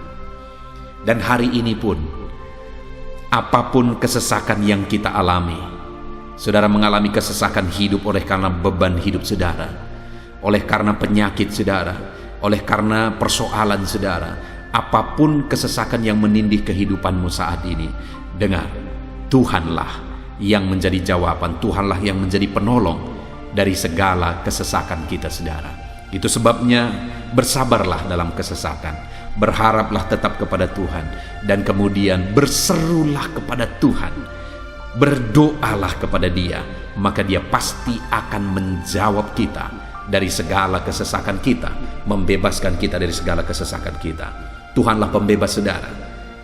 Dan hari ini pun, apapun kesesakan yang kita alami, saudara mengalami kesesakan hidup oleh karena beban hidup saudara, oleh karena penyakit saudara, oleh karena persoalan saudara, apapun kesesakan yang menindih kehidupanmu saat ini, dengar, Tuhanlah yang menjadi jawaban, Tuhanlah yang menjadi penolong dari segala kesesakan kita saudara. Itu sebabnya bersabarlah dalam kesesakan, berharaplah tetap kepada Tuhan, dan kemudian berserulah kepada Tuhan, berdoalah kepada Dia, maka Dia pasti akan menjawab kita dari segala kesesakan kita, membebaskan kita dari segala kesesakan kita. Tuhanlah pembebas saudara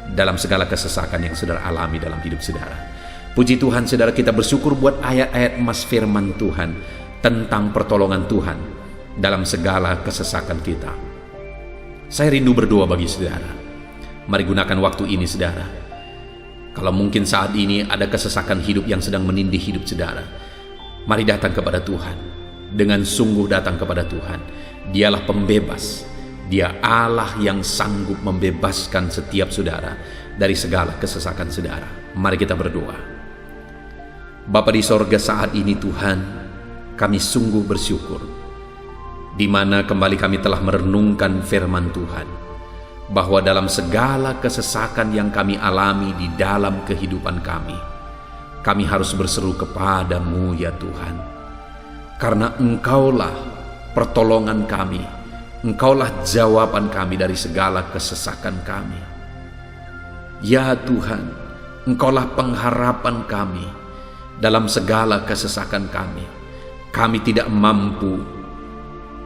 dalam segala kesesakan yang saudara alami dalam hidup saudara. Puji Tuhan saudara, kita bersyukur buat ayat-ayat emas firman Tuhan tentang pertolongan Tuhan dalam segala kesesakan kita. Saya rindu berdoa bagi saudara. Mari gunakan waktu ini saudara. Kalau mungkin saat ini ada kesesakan hidup yang sedang menindih hidup saudara, mari datang kepada Tuhan. Dengan sungguh datang kepada Tuhan. Dialah pembebas. Dia Allah yang sanggup membebaskan setiap saudara dari segala kesesakan saudara. Mari kita berdoa. Bapa di sorga, saat ini Tuhan, kami sungguh bersyukur di mana kembali kami telah merenungkan firman Tuhan, bahwa dalam segala kesesakan yang kami alami di dalam kehidupan kami harus berseru kepadamu ya Tuhan, karena Engkaulah pertolongan kami, Engkaulah jawaban kami dari segala kesesakan kami. Ya Tuhan, Engkaulah pengharapan kami dalam segala kesesakan kami. Kami tidak mampu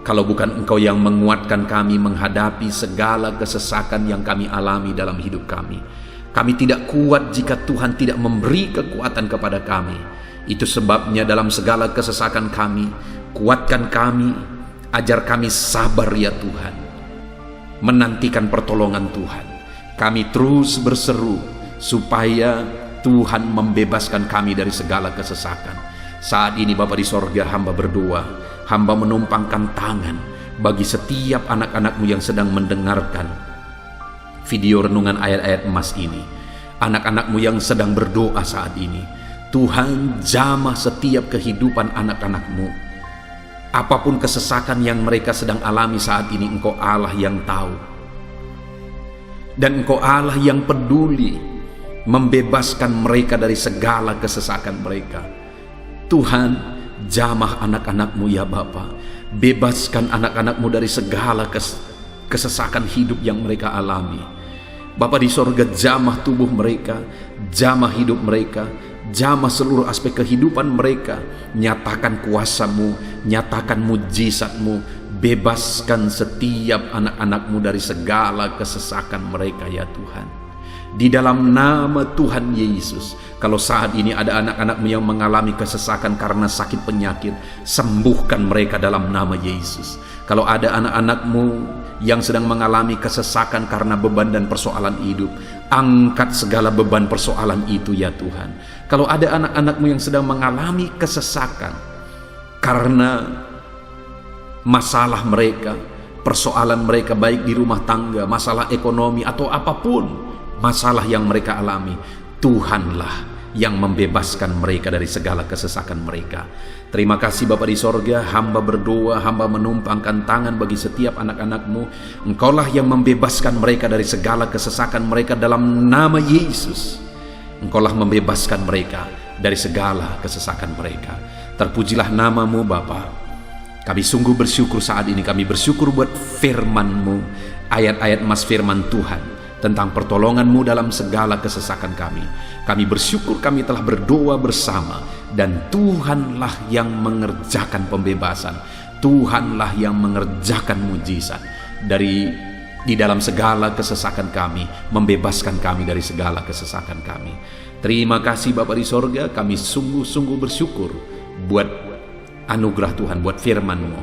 kalau bukan Engkau yang menguatkan kami menghadapi segala kesesakan yang kami alami dalam hidup kami. Kami tidak kuat jika Tuhan tidak memberi kekuatan kepada kami. Itu sebabnya dalam segala kesesakan kami, kuatkan kami, ajar kami sabar ya Tuhan, menantikan pertolongan Tuhan. Kami terus berseru supaya Tuhan membebaskan kami dari segala kesesakan. Saat ini Bapa di sorga, hamba berdoa, hamba menumpangkan tangan bagi setiap anak-anak-Mu yang sedang mendengarkan video renungan ayat-ayat emas ini. Anak-anak-Mu yang sedang berdoa saat ini, Tuhan jamah setiap kehidupan anak-anak-Mu. Apapun kesesakan yang mereka sedang alami saat ini, Engkau Allah yang tahu, dan Engkau Allah yang peduli membebaskan mereka dari segala kesesakan mereka. Tuhan, jamah anak-anak-Mu ya Bapa, bebaskan anak-anak-Mu dari segala kesesakan hidup yang mereka alami. Bapa di sorga, jamah tubuh mereka, jamah hidup mereka, jamah seluruh aspek kehidupan mereka. Nyatakan kuasa-Mu, nyatakan mujizat-Mu, bebaskan setiap anak-anak-Mu dari segala kesesakan mereka ya Tuhan. Di dalam nama Tuhan Yesus, kalau saat ini ada anak-anak-Mu yang mengalami kesesakan karena sakit penyakit, sembuhkan mereka dalam nama Yesus. Kalau ada anak-anak-Mu yang sedang mengalami kesesakan karena beban dan persoalan hidup, angkat segala beban persoalan itu ya Tuhan. Kalau ada anak-anak-Mu yang sedang mengalami kesesakan karena masalah mereka, persoalan mereka baik di rumah tangga, masalah ekonomi atau apapun masalah yang mereka alami, Tuhanlah yang membebaskan mereka dari segala kesesakan mereka. Terima kasih Bapa di sorga, hamba berdoa, hamba menumpangkan tangan bagi setiap anak-anak-Mu. Engkaulah yang membebaskan mereka dari segala kesesakan mereka dalam nama Yesus. Engkaulah membebaskan mereka dari segala kesesakan mereka. Terpujilah nama-Mu Bapa. Kami sungguh bersyukur saat ini, kami bersyukur buat firman-Mu, ayat-ayat emas firman Tuhan tentang pertolongan-Mu dalam segala kesesakan kami. Kami bersyukur kami telah berdoa bersama, dan Tuhanlah yang mengerjakan pembebasan, Tuhanlah yang mengerjakan mujizat di dalam segala kesesakan kami, membebaskan kami dari segala kesesakan kami. Terima kasih Bapa di sorga, kami sungguh-sungguh bersyukur buat anugerah Tuhan, buat firman-Mu,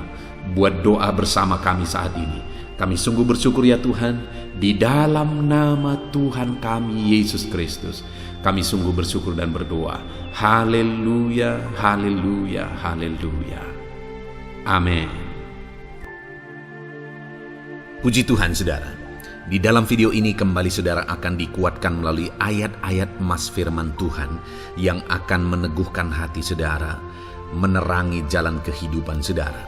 buat doa bersama kami saat ini. Kami sungguh bersyukur ya Tuhan, di dalam nama Tuhan kami Yesus Kristus, kami sungguh bersyukur dan berdoa. Haleluya, haleluya, haleluya. Amin. Puji Tuhan saudara, di dalam video ini kembali saudara akan dikuatkan melalui ayat-ayat emas firman Tuhan yang akan meneguhkan hati saudara, menerangi jalan kehidupan saudara.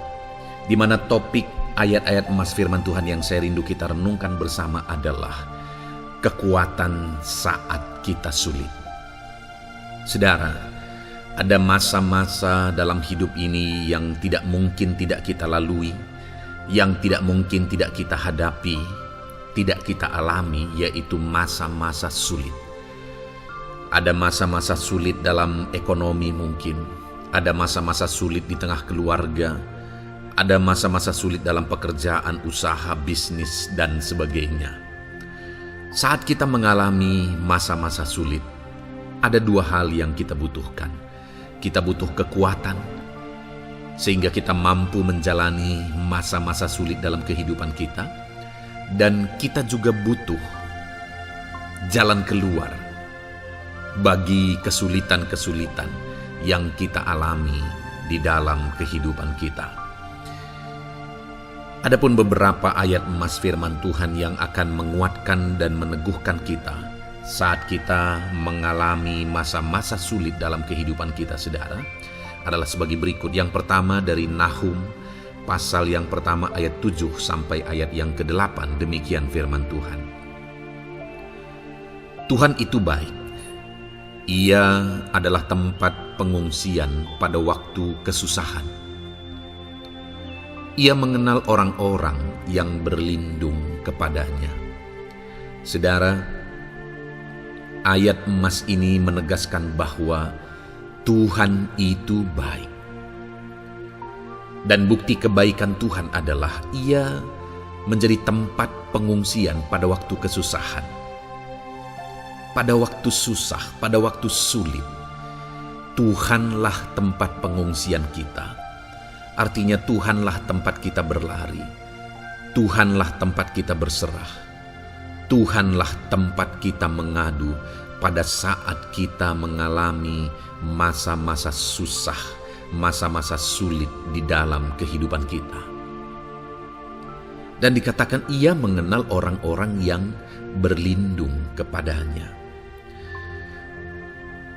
Di mana topik ayat-ayat emas firman Tuhan yang saya rindu kita renungkan bersama adalah kekuatan saat kita sulit. Saudara, ada masa-masa dalam hidup ini yang tidak mungkin tidak kita lalui, yang tidak mungkin tidak kita hadapi, tidak kita alami, yaitu masa-masa sulit. Ada masa-masa sulit dalam ekonomi mungkin, ada masa-masa sulit di tengah keluarga, ada masa-masa sulit dalam pekerjaan, usaha, bisnis, dan sebagainya. Saat kita mengalami masa-masa sulit, ada dua hal yang kita butuhkan. Kita butuh kekuatan, sehingga kita mampu menjalani masa-masa sulit dalam kehidupan kita. Dan kita juga butuh jalan keluar bagi kesulitan-kesulitan yang kita alami di dalam kehidupan kita. Adapun beberapa ayat emas firman Tuhan yang akan menguatkan dan meneguhkan kita saat kita mengalami masa-masa sulit dalam kehidupan kita saudara, adalah sebagai berikut. Yang pertama dari Nahum pasal yang pertama ayat 7 sampai ayat yang ke-8, demikian firman Tuhan. Tuhan itu baik. Ia adalah tempat pengungsian pada waktu kesusahan. Ia mengenal orang-orang yang berlindung kepadanya. Saudara, ayat emas ini menegaskan bahwa Tuhan itu baik. Dan bukti kebaikan Tuhan adalah Ia menjadi tempat pengungsian pada waktu kesusahan. Pada waktu susah, pada waktu sulit, Tuhanlah tempat pengungsian kita. Artinya Tuhanlah tempat kita berlari, Tuhanlah tempat kita berserah, Tuhanlah tempat kita mengadu pada saat kita mengalami masa-masa susah, masa-masa sulit di dalam kehidupan kita. Dan dikatakan Ia mengenal orang-orang yang berlindung kepadanya.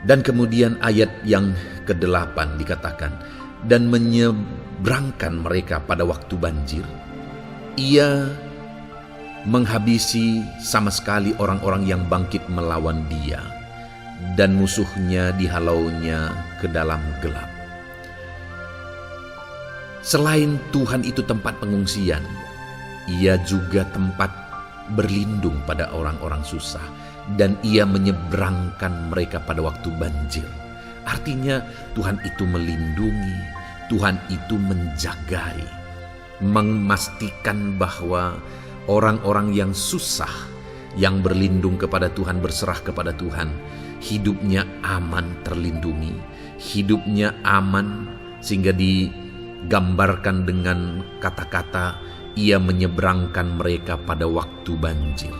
Dan kemudian ayat yang ke-8 dikatakan, dan menyeberangkan mereka pada waktu banjir. Ia menghabisi sama sekali orang-orang yang bangkit melawan Dia, dan musuhnya dihalaunya ke dalam gelap. Selain Tuhan itu tempat pengungsian, Ia juga tempat berlindung pada orang-orang susah, dan Ia menyeberangkan mereka pada waktu banjir. Artinya Tuhan itu melindungi, Tuhan itu menjagai, memastikan bahwa orang-orang yang susah, yang berlindung kepada Tuhan, berserah kepada Tuhan, hidupnya aman, terlindungi, hidupnya aman, sehingga digambarkan dengan kata-kata ia menyeberangkan mereka pada waktu banjir.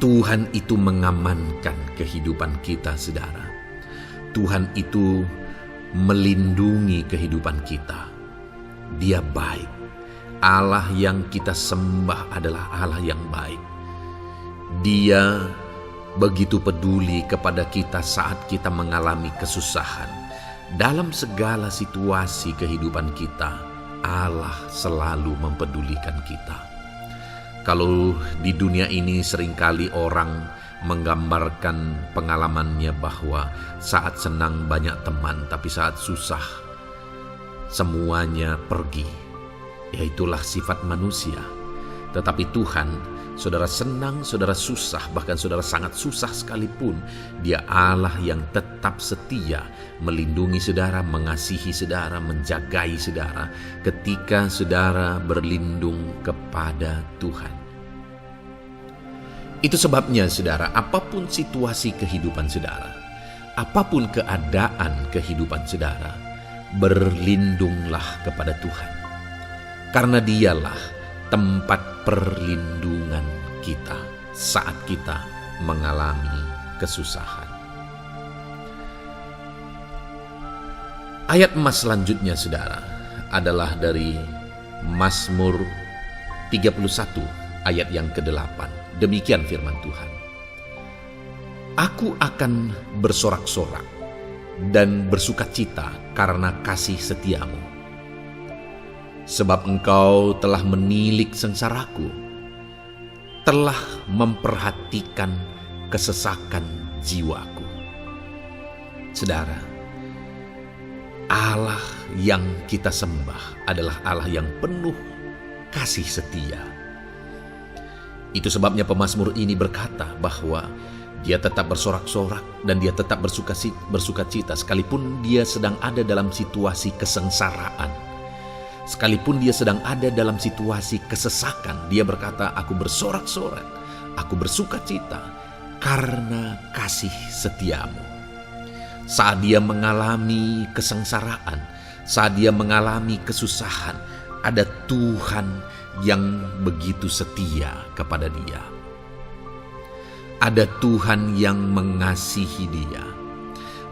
Tuhan itu mengamankan kehidupan kita, saudara. Tuhan itu melindungi kehidupan kita. Dia baik. Allah yang kita sembah adalah Allah yang baik. Dia begitu peduli kepada kita saat kita mengalami kesusahan. Dalam segala situasi kehidupan kita, Allah selalu mempedulikan kita. Kalau di dunia ini seringkali orang menggambarkan pengalamannya bahwa saat senang banyak teman, tapi saat susah semuanya pergi. Ya, itulah sifat manusia. Tetapi Tuhan, saudara senang, saudara susah, bahkan saudara sangat susah sekalipun, Dia Allah yang tetap setia melindungi saudara, mengasihi saudara, menjagai saudara ketika saudara berlindung kepada Tuhan. Itu sebabnya, saudara, apapun situasi kehidupan saudara, apapun keadaan kehidupan saudara, berlindunglah kepada Tuhan. Karena Dialah tempat perlindungan kita saat kita mengalami kesusahan. Ayat emas selanjutnya, saudara, adalah dari Mazmur 31 ayat yang ke-8. Demikian firman Tuhan. Aku akan bersorak-sorak dan bersukacita karena kasih setiamu. Sebab engkau telah menilik sengsaraku, telah memperhatikan kesesakan jiwaku. Saudara, Allah yang kita sembah adalah Allah yang penuh kasih setia. Itu sebabnya pemazmur ini berkata bahwa dia tetap bersorak-sorak dan dia tetap bersukacita sekalipun dia sedang ada dalam situasi kesengsaraan. Sekalipun dia sedang ada dalam situasi kesesakan, dia berkata, aku bersorak-sorak, aku bersukacita karena kasih setiamu. Saat dia mengalami kesengsaraan, saat dia mengalami kesusahan, ada Tuhan yang begitu setia kepada dia. Ada Tuhan yang mengasihi dia.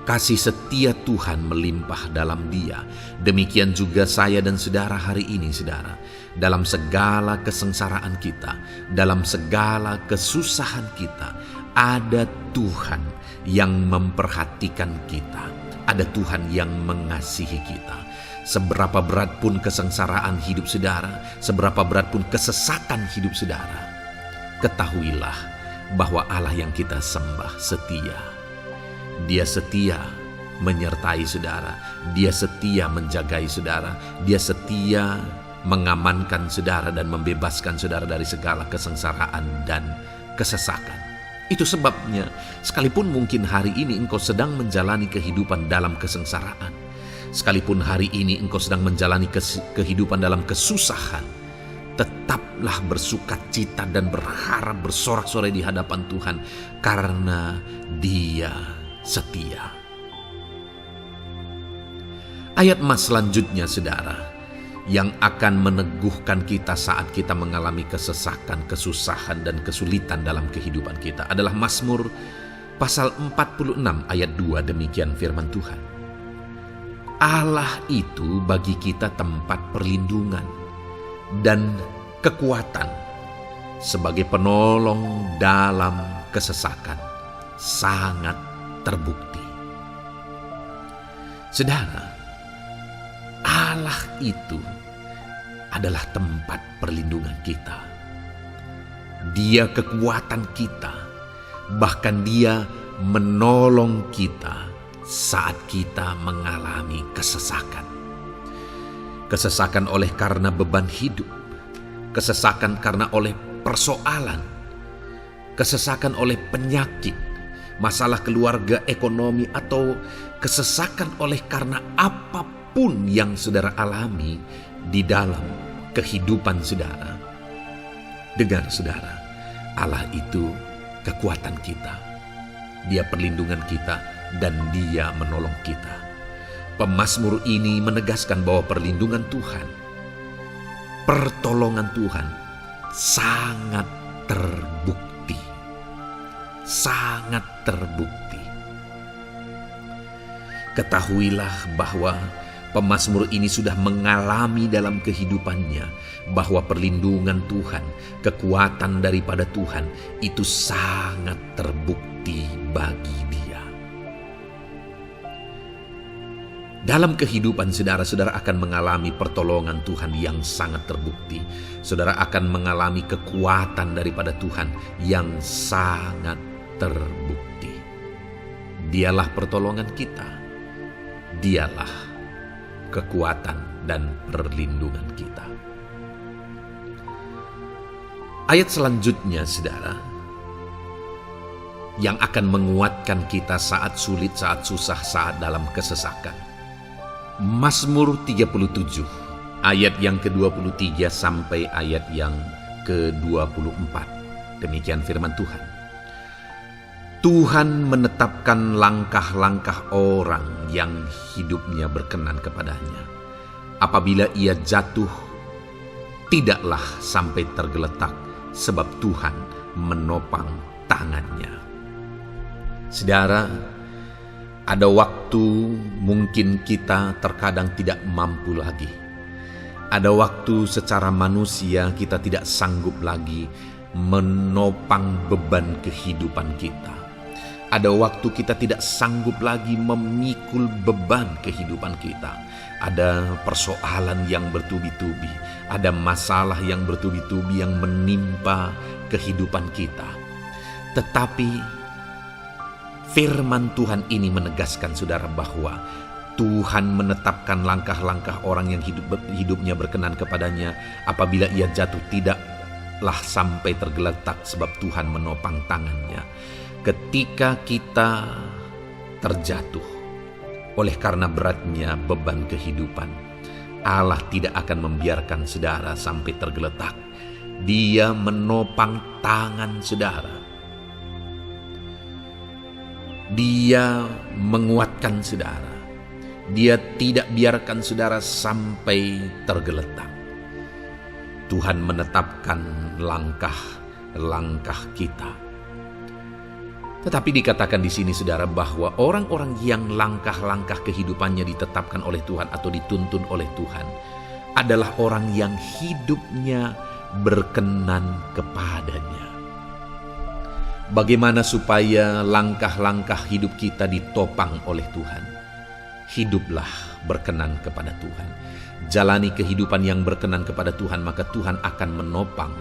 Kasih setia Tuhan melimpah dalam dia. Demikian juga saya dan saudara hari ini, saudara. Dalam segala kesengsaraan kita, dalam segala kesusahan kita, ada Tuhan yang memperhatikan kita. Ada Tuhan yang mengasihi kita. Seberapa berat pun kesengsaraan hidup saudara, seberapa berat pun kesesakan hidup saudara, ketahuilah bahwa Allah yang kita sembah setia. Dia setia menyertai saudara, Dia setia menjagai saudara, Dia setia mengamankan saudara dan membebaskan saudara dari segala kesengsaraan dan kesesakan. Itu sebabnya sekalipun mungkin hari ini engkau sedang menjalani kehidupan dalam kesengsaraan, sekalipun hari ini engkau sedang menjalani kehidupan dalam kesusahan, tetaplah bersukacita dan berharap bersorak-sorai di hadapan Tuhan karena Dia setia. Ayat emas selanjutnya, saudara, yang akan meneguhkan kita saat kita mengalami kesesakan, kesusahan, dan kesulitan dalam kehidupan kita adalah Mazmur pasal 46 ayat 2. Demikian firman Tuhan. Allah itu bagi kita tempat perlindungan dan kekuatan sebagai penolong dalam kesesakan, sangat terbukti. Saudara, Allah itu adalah tempat perlindungan kita. Dia kekuatan kita, bahkan Dia menolong kita saat kita mengalami kesesakan. Kesesakan oleh karena beban hidup, kesesakan karena oleh persoalan, kesesakan oleh penyakit, masalah keluarga, ekonomi, atau kesesakan oleh karena apapun yang saudara alami di dalam kehidupan saudara. Dengar saudara, Allah itu kekuatan kita. Dia perlindungan kita dan Dia menolong kita. Pemazmur ini menegaskan bahwa perlindungan Tuhan, pertolongan Tuhan sangat terbukti. Sangat terbukti. Ketahuilah bahwa pemazmur ini sudah mengalami dalam kehidupannya bahwa perlindungan Tuhan, kekuatan daripada Tuhan itu sangat terbukti bagi dia. Dalam kehidupan saudara akan mengalami pertolongan Tuhan yang sangat terbukti. Saudara akan mengalami kekuatan daripada Tuhan yang sangat terbukti. Dialah pertolongan kita. Dialah kekuatan dan perlindungan kita. Ayat selanjutnya saudara, yang akan menguatkan kita saat sulit, saat susah, saat dalam kesesakan. Mazmur 37 ayat yang ke-23 sampai ayat yang ke-24. Demikian firman Tuhan. Tuhan menetapkan langkah-langkah orang yang hidupnya berkenan kepadanya. Apabila ia jatuh, tidaklah sampai tergeletak, sebab Tuhan menopang tangannya. Saudara, ada waktu mungkin kita terkadang tidak mampu lagi. Ada waktu secara manusia kita tidak sanggup lagi menopang beban kehidupan kita. Ada waktu kita tidak sanggup lagi memikul beban kehidupan kita. Ada persoalan yang bertubi-tubi, ada masalah yang bertubi-tubi yang menimpa kehidupan kita. Tetapi firman Tuhan ini menegaskan saudara bahwa Tuhan menetapkan langkah-langkah orang yang hidupnya berkenan kepadanya. Apabila ia jatuh, tidaklah sampai tergeletak, sebab Tuhan menopang tangannya. Ketika kita terjatuh oleh karena beratnya beban kehidupan, Allah tidak akan membiarkan saudara sampai tergeletak. Dia menopang tangan saudara. Dia menguatkan saudara. Dia tidak biarkan saudara sampai tergeletak. Tuhan menetapkan langkah-langkah kita. Tetapi dikatakan di sini saudara bahwa orang-orang yang langkah-langkah kehidupannya ditetapkan oleh Tuhan atau dituntun oleh Tuhan adalah orang yang hidupnya berkenan kepadanya. Bagaimana supaya langkah-langkah hidup kita ditopang oleh Tuhan? Hiduplah berkenan kepada Tuhan. Jalani kehidupan yang berkenan kepada Tuhan, maka Tuhan akan menopang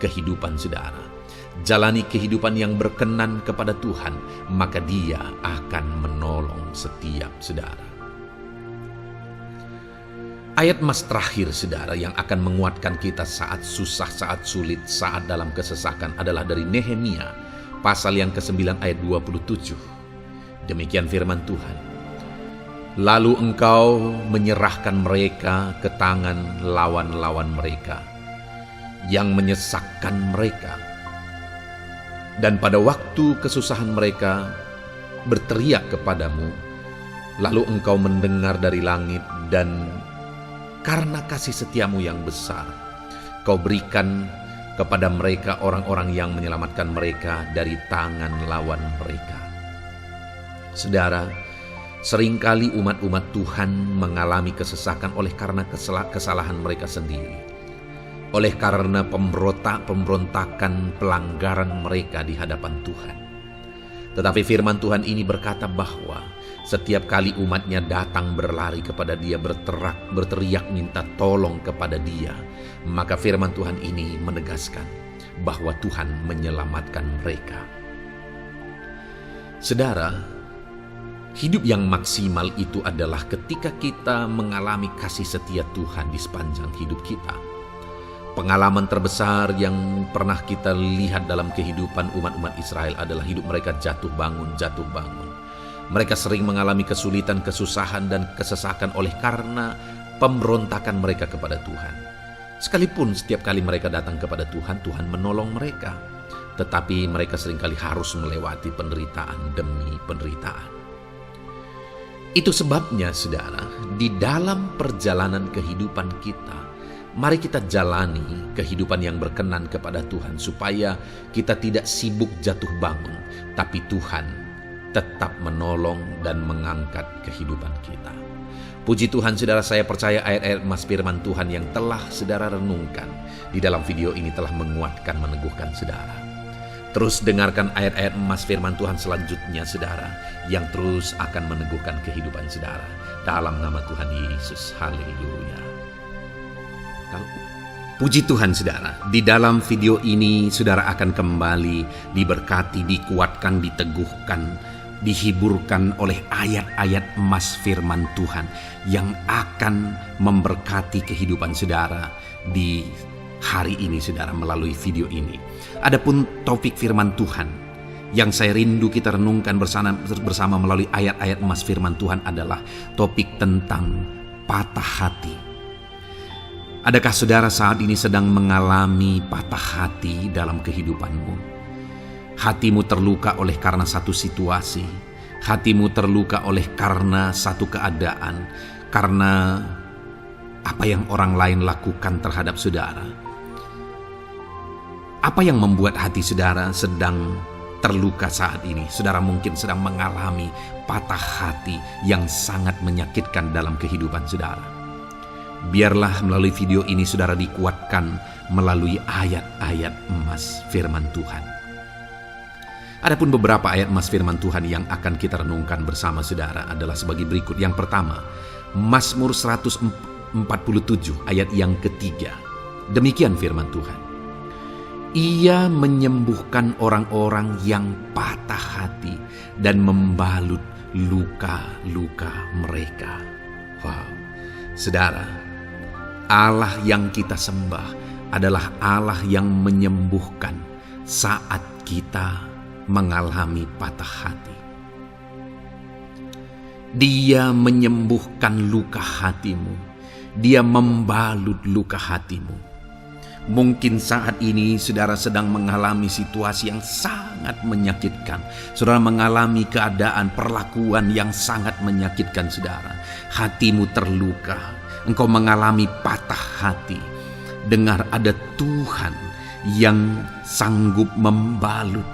kehidupan saudara. Jalani kehidupan yang berkenan kepada Tuhan, maka Dia akan menolong setiap saudara. Ayat mas terakhir saudara yang akan menguatkan kita saat susah, saat sulit, saat dalam kesesakan adalah dari Nehemia pasal yang ke-9 ayat 27. Demikian firman Tuhan. Lalu engkau menyerahkan mereka ke tangan lawan-lawan mereka yang menyesakkan mereka. Dan pada waktu kesusahan mereka berteriak kepadamu, lalu engkau mendengar dari langit, dan karena kasih setiamu yang besar, kau berikan kepada mereka orang-orang yang menyelamatkan mereka dari tangan lawan mereka. Saudara, seringkali umat-umat Tuhan mengalami kesesakan oleh karena kesalahan mereka sendiri. Oleh karena pemberontakan, pelanggaran mereka di hadapan Tuhan. Tetapi firman Tuhan ini berkata bahwa setiap kali umatnya datang berlari kepada Dia, berteriak minta tolong kepada Dia, maka firman Tuhan ini menegaskan bahwa Tuhan menyelamatkan mereka. Saudara, hidup yang maksimal itu adalah ketika kita mengalami kasih setia Tuhan di sepanjang hidup kita. Pengalaman terbesar yang pernah kita lihat dalam kehidupan umat-umat Israel adalah hidup mereka jatuh bangun, jatuh bangun. Mereka sering mengalami kesulitan, kesusahan, dan kesesakan oleh karena pemberontakan mereka kepada Tuhan. Sekalipun setiap kali mereka datang kepada Tuhan, Tuhan menolong mereka. Tetapi mereka seringkali harus melewati penderitaan demi penderitaan. Itu sebabnya, saudara, di dalam perjalanan kehidupan kita, mari kita jalani kehidupan yang berkenan kepada Tuhan supaya kita tidak sibuk jatuh bangun, tapi Tuhan tetap menolong dan mengangkat kehidupan kita. Puji Tuhan, saudara, saya percaya ayat-ayat emas firman Tuhan yang telah saudara renungkan di dalam video ini telah menguatkan, meneguhkan saudara. Terus dengarkan ayat-ayat emas firman Tuhan selanjutnya, saudara, yang terus akan meneguhkan kehidupan saudara. Dalam nama Tuhan Yesus, haleluya. Puji Tuhan, saudara, di dalam video ini saudara akan kembali diberkati, dikuatkan, diteguhkan, dihiburkan oleh ayat-ayat emas firman Tuhan yang akan memberkati kehidupan saudara di hari ini, saudara, melalui video ini. Adapun topik firman Tuhan yang saya rindu kita renungkan bersama melalui ayat-ayat emas firman Tuhan adalah topik tentang patah hati. Adakah saudara saat ini sedang mengalami patah hati dalam kehidupanmu? Hatimu terluka oleh karena satu situasi, hatimu terluka oleh karena satu keadaan, karena apa yang orang lain lakukan terhadap saudara. Apa yang membuat hati saudara sedang terluka saat ini? Saudara mungkin sedang mengalami patah hati yang sangat menyakitkan dalam kehidupan saudara. Biarlah melalui video ini saudara dikuatkan melalui ayat-ayat emas firman Tuhan. Adapun beberapa ayat emas firman Tuhan yang akan kita renungkan bersama saudara adalah sebagai berikut. Yang pertama, Mazmur 147 ayat yang ketiga. Demikian firman Tuhan. Ia menyembuhkan orang-orang yang patah hati dan membalut luka-luka mereka. Wow, saudara, Allah yang kita sembah adalah Allah yang menyembuhkan saat kita mengalami patah hati. Dia menyembuhkan luka hatimu, Dia membalut luka hatimu. Mungkin saat ini saudara sedang mengalami situasi yang sangat menyakitkan. Saudara mengalami keadaan perlakuan yang sangat menyakitkan saudara. Hatimu terluka, engkau mengalami patah hati. Dengar, ada Tuhan yang sanggup membalut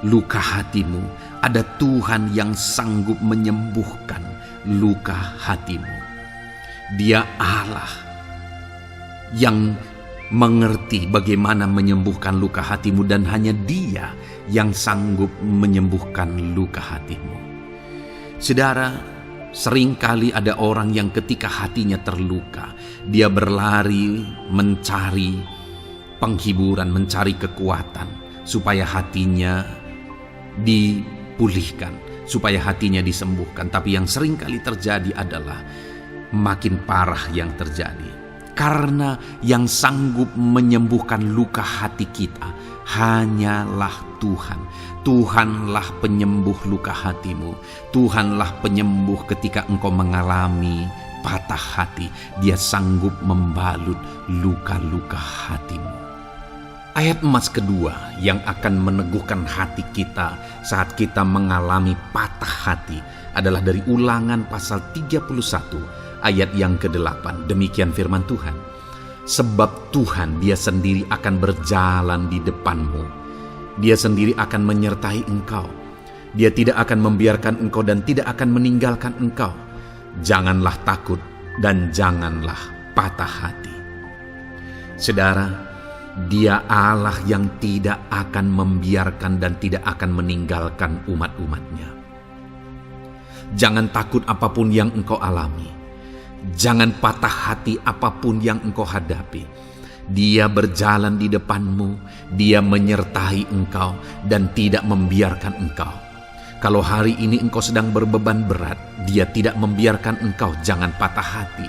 luka hatimu. Ada Tuhan yang sanggup menyembuhkan luka hatimu. Dia Allah yang mengerti bagaimana menyembuhkan luka hatimu, dan hanya Dia yang sanggup menyembuhkan luka hatimu. Saudara, seringkali ada orang yang ketika hatinya terluka, dia berlari mencari penghiburan, mencari kekuatan supaya hatinya dipulihkan, supaya hatinya disembuhkan. Tapi yang seringkali terjadi adalah makin parah yang terjadi. Karena yang sanggup menyembuhkan luka hati kita hanyalah Tuhan. Tuhanlah penyembuh luka hatimu. Tuhanlah penyembuh ketika engkau mengalami patah hati. Dia sanggup membalut luka-luka hatimu. Ayat emas kedua yang akan meneguhkan hati kita saat kita mengalami patah hati adalah dari Ulangan pasal 31 ayat yang ke-8. Demikian firman Tuhan. Sebab Tuhan Dia sendiri akan berjalan di depanmu. Dia sendiri akan menyertai engkau. Dia tidak akan membiarkan engkau dan tidak akan meninggalkan engkau. Janganlah takut dan janganlah patah hati. Saudara, Dia Allah yang tidak akan membiarkan dan tidak akan meninggalkan umat-umatnya. Jangan takut apapun yang engkau alami. Jangan patah hati apapun yang engkau hadapi. Dia berjalan di depanmu, Dia menyertai engkau dan tidak membiarkan engkau. Kalau hari ini engkau sedang berbeban berat, Dia tidak membiarkan engkau, jangan patah hati.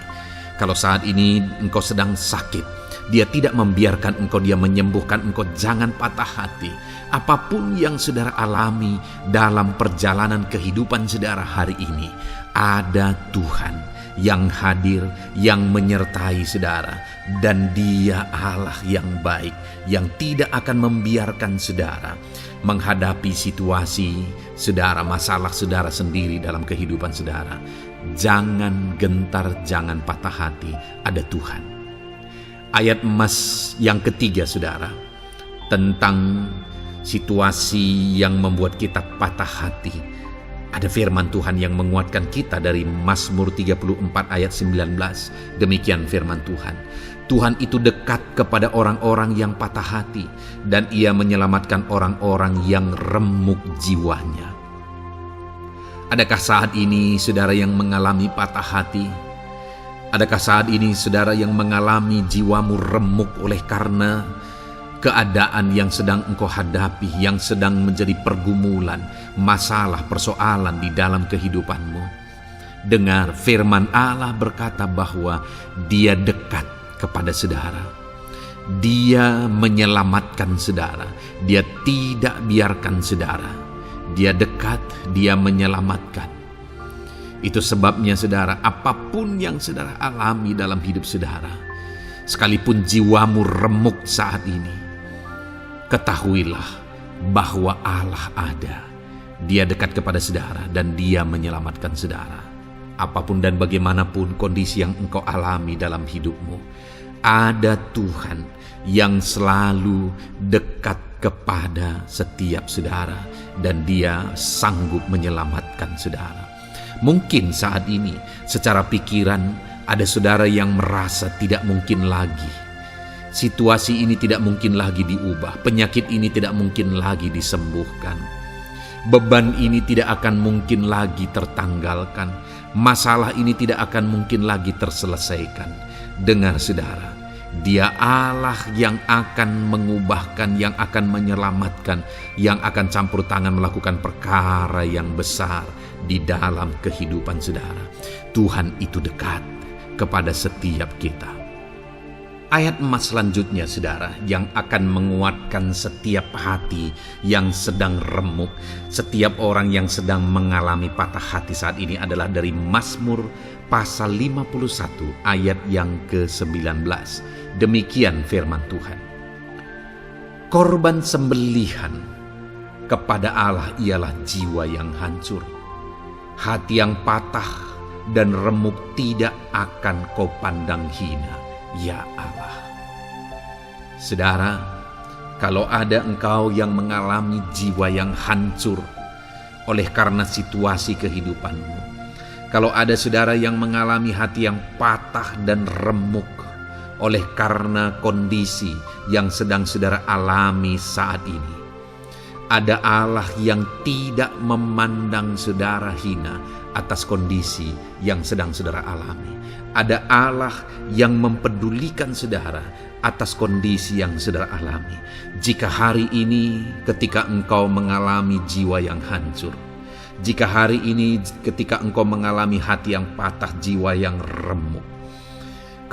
Kalau saat ini engkau sedang sakit, Dia tidak membiarkan engkau, Dia menyembuhkan engkau. Jangan patah hati. Apapun yang saudara alami dalam perjalanan kehidupan saudara hari ini, ada Tuhan yang hadir, yang menyertai saudara. Dan Dia Allah yang baik, yang tidak akan membiarkan saudara menghadapi situasi saudara, masalah saudara sendiri dalam kehidupan saudara. Jangan gentar, jangan patah hati, ada Tuhan. Ayat emas yang ketiga saudara, tentang situasi yang membuat kita patah hati. Ada firman Tuhan yang menguatkan kita dari Mazmur 34 ayat 19. Demikian firman Tuhan. Tuhan itu dekat kepada orang-orang yang patah hati, dan Ia menyelamatkan orang-orang yang remuk jiwanya. Adakah saat ini saudara yang mengalami patah hati? Adakah saat ini saudara yang mengalami jiwamu remuk oleh karena keadaan yang sedang engkau hadapi, yang sedang menjadi pergumulan, masalah, persoalan di dalam kehidupanmu? Dengar, firman Allah berkata bahwa Dia dekat kepada saudara. Dia menyelamatkan saudara. Dia tidak biarkan saudara. Dia dekat, Dia menyelamatkan. Itu sebabnya saudara, apapun yang saudara alami dalam hidup saudara, sekalipun jiwamu remuk saat ini, ketahuilah bahwa Allah ada. Dia dekat kepada saudara dan Dia menyelamatkan saudara. Apapun dan bagaimanapun kondisi yang engkau alami dalam hidupmu, ada Tuhan yang selalu dekat kepada setiap saudara, dan Dia sanggup menyelamatkan saudara. Mungkin saat ini secara pikiran ada saudara yang merasa tidak mungkin lagi. Situasi ini tidak mungkin lagi diubah. Penyakit ini tidak mungkin lagi disembuhkan. Beban ini tidak akan mungkin lagi tertanggalkan. Masalah ini tidak akan mungkin lagi terselesaikan. Dengar saudara, Dia Allah yang akan mengubahkan, yang akan menyelamatkan, yang akan campur tangan melakukan perkara yang besar di dalam kehidupan saudara. Tuhan itu dekat kepada setiap kita. Ayat emas selanjutnya saudara, yang akan menguatkan setiap hati yang sedang remuk, setiap orang yang sedang mengalami patah hati saat ini adalah dari Mazmur pasal 51 ayat yang ke-19. Demikian firman Tuhan. Korban sembelihan kepada Allah ialah jiwa yang hancur. Hati yang patah dan remuk tidak akan kau pandang hina, ya Allah. Saudara, kalau ada engkau yang mengalami jiwa yang hancur oleh karena situasi kehidupanmu, kalau ada saudara yang mengalami hati yang patah dan remuk oleh karena kondisi yang sedang saudara alami saat ini, ada Allah yang tidak memandang saudara hina atas kondisi yang sedang saudara alami. Ada Allah yang mempedulikan saudara atas kondisi yang saudara alami. Jika hari ini ketika engkau mengalami jiwa yang hancur, jika hari ini ketika engkau mengalami hati yang patah, jiwa yang remuk,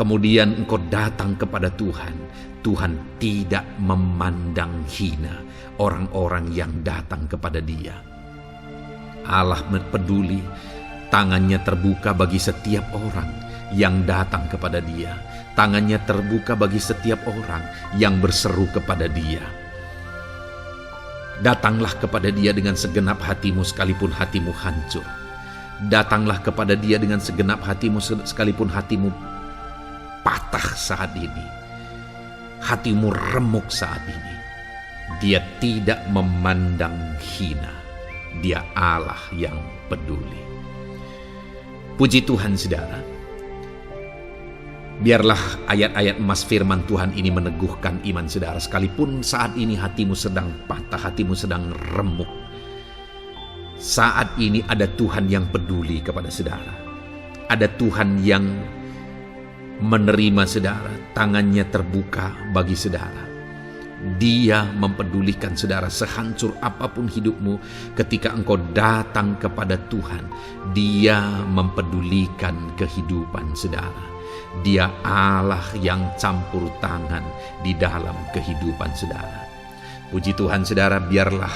kemudian engkau datang kepada Tuhan, Tuhan tidak memandang hina orang-orang yang datang kepada Dia. Allah peduli, tangannya terbuka bagi setiap orang yang datang kepada Dia. Tangannya terbuka bagi setiap orang yang berseru kepada Dia. Datanglah kepada Dia dengan segenap hatimu sekalipun hatimu hancur. Datanglah kepada Dia dengan segenap hatimu sekalipun hatimu patah saat ini. Hatimu remuk saat ini. Dia tidak memandang hina. Dia Allah yang peduli. Puji Tuhan saudara. Biarlah ayat-ayat emas firman Tuhan ini meneguhkan iman saudara. Sekalipun saat ini hatimu sedang patah, hatimu sedang remuk, saat ini ada Tuhan yang peduli kepada saudara. Ada Tuhan yang menerima saudara, tangannya terbuka bagi saudara. Dia mempedulikan saudara sehancur apapun hidupmu. Ketika engkau datang kepada Tuhan, Dia mempedulikan kehidupan saudara. Dia Allah yang campur tangan di dalam kehidupan saudara. Puji Tuhan saudara, biarlah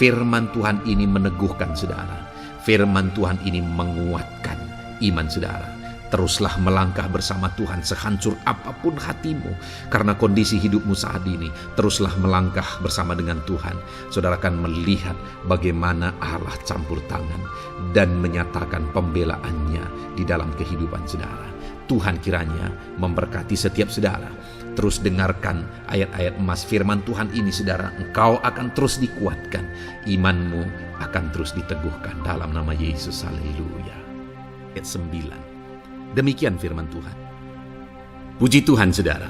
firman Tuhan ini meneguhkan saudara. Firman Tuhan ini menguatkan iman saudara. Teruslah melangkah bersama Tuhan sehancur apapun hatimu karena kondisi hidupmu saat ini. Teruslah melangkah bersama dengan Tuhan. Saudara akan melihat bagaimana Allah campur tangan dan menyatakan pembelaannya di dalam kehidupan saudara. Tuhan kiranya memberkati setiap saudara. Terus dengarkan ayat-ayat emas firman Tuhan ini saudara. Engkau akan terus dikuatkan. Imanmu akan terus diteguhkan dalam nama Yesus. Haleluya. Ayat 9. Demikian firman Tuhan. Puji Tuhan saudara.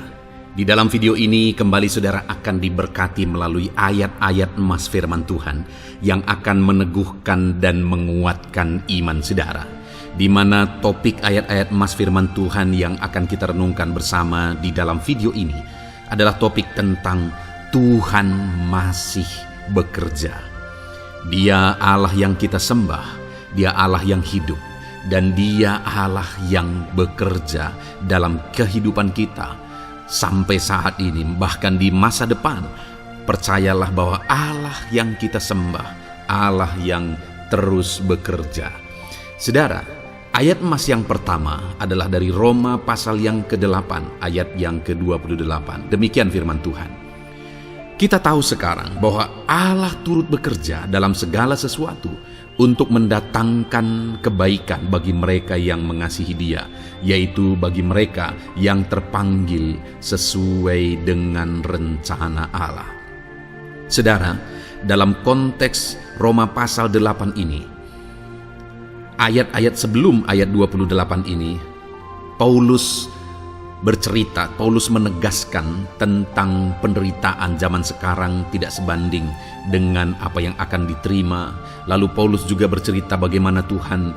Di dalam video ini kembali saudara akan diberkati melalui ayat-ayat emas firman Tuhan yang akan meneguhkan dan menguatkan iman saudara. Di mana topik ayat-ayat emas firman Tuhan yang akan kita renungkan bersama di dalam video ini adalah topik tentang Tuhan masih bekerja. Dia Allah yang kita sembah, Dia Allah yang hidup, dan Dia Allah yang bekerja dalam kehidupan kita sampai saat ini, bahkan di masa depan. Percayalah bahwa Allah yang kita sembah, Allah yang terus bekerja. Saudara, ayat emas yang pertama adalah dari Roma pasal yang ke-8 ayat yang ke-28. Demikian firman Tuhan. Kita tahu sekarang bahwa Allah turut bekerja dalam segala sesuatu untuk mendatangkan kebaikan bagi mereka yang mengasihi Dia, yaitu bagi mereka yang terpanggil sesuai dengan rencana Allah. Saudara, dalam konteks Roma pasal 8 ini, ayat-ayat sebelum ayat 28 ini, Paulus menegaskan tentang penderitaan zaman sekarang tidak sebanding dengan apa yang akan diterima. Lalu Paulus juga bercerita bagaimana Tuhan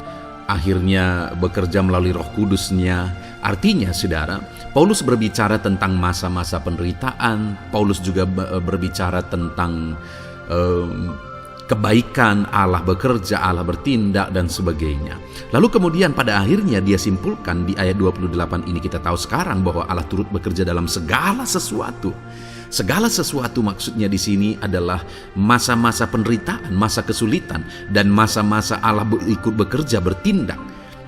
akhirnya bekerja melalui Roh Kudus-Nya. Artinya saudara, Paulus berbicara tentang masa-masa penderitaan. Paulus juga berbicara tentang kebaikan, Allah bekerja, Allah bertindak, dan sebagainya. Lalu kemudian pada akhirnya dia simpulkan di ayat 28 ini, kita tahu sekarang bahwa Allah turut bekerja dalam segala sesuatu. Segala sesuatu maksudnya di sini adalah masa-masa penderitaan, masa kesulitan, dan masa-masa Allah ikut bekerja, bertindak,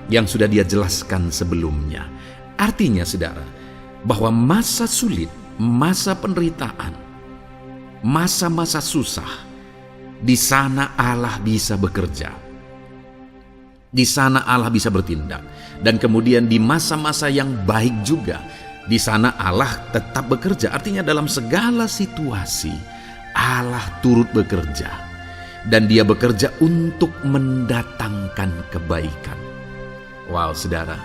yang sudah Dia jelaskan sebelumnya. Artinya saudara, bahwa masa sulit, masa penderitaan, masa-masa susah, di sana Allah bisa bekerja. Di sana Allah bisa bertindak. Dan kemudian di masa-masa yang baik juga, di sana Allah tetap bekerja. Artinya dalam segala situasi Allah turut bekerja. Dan Dia bekerja untuk mendatangkan kebaikan. Wow saudara,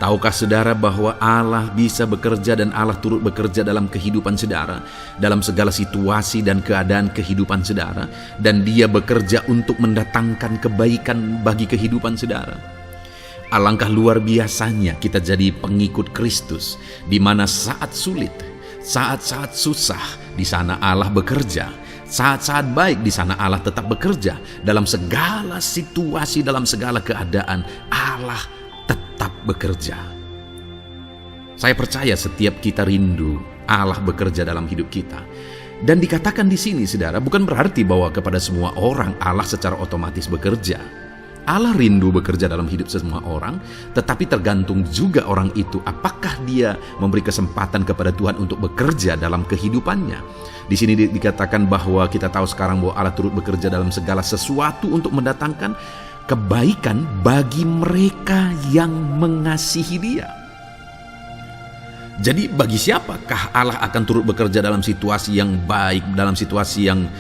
tahukah saudara bahwa Allah bisa bekerja dan Allah turut bekerja dalam kehidupan saudara, dalam segala situasi dan keadaan kehidupan saudara, dan Dia bekerja untuk mendatangkan kebaikan bagi kehidupan saudara. Alangkah luar biasanya kita jadi pengikut Kristus, di mana saat sulit, saat-saat susah, di sana Allah bekerja. Saat-saat baik, di sana Allah tetap bekerja. Dalam segala situasi, dalam segala keadaan, Allah tetap bekerja. Saya percaya setiap kita rindu Allah bekerja dalam hidup kita. Dan dikatakan di sini saudara, bukan berarti bahwa kepada semua orang Allah secara otomatis bekerja. Allah rindu bekerja dalam hidup semua orang, tetapi tergantung juga orang itu apakah dia memberi kesempatan kepada Tuhan untuk bekerja dalam kehidupannya. Di sini dikatakan bahwa kita tahu sekarang bahwa Allah turut bekerja dalam segala sesuatu untuk mendatangkan kebaikan bagi mereka yang mengasihi Dia. Jadi bagi siapakah Allah akan turut bekerja dalam situasi yang baik, dalam situasi yang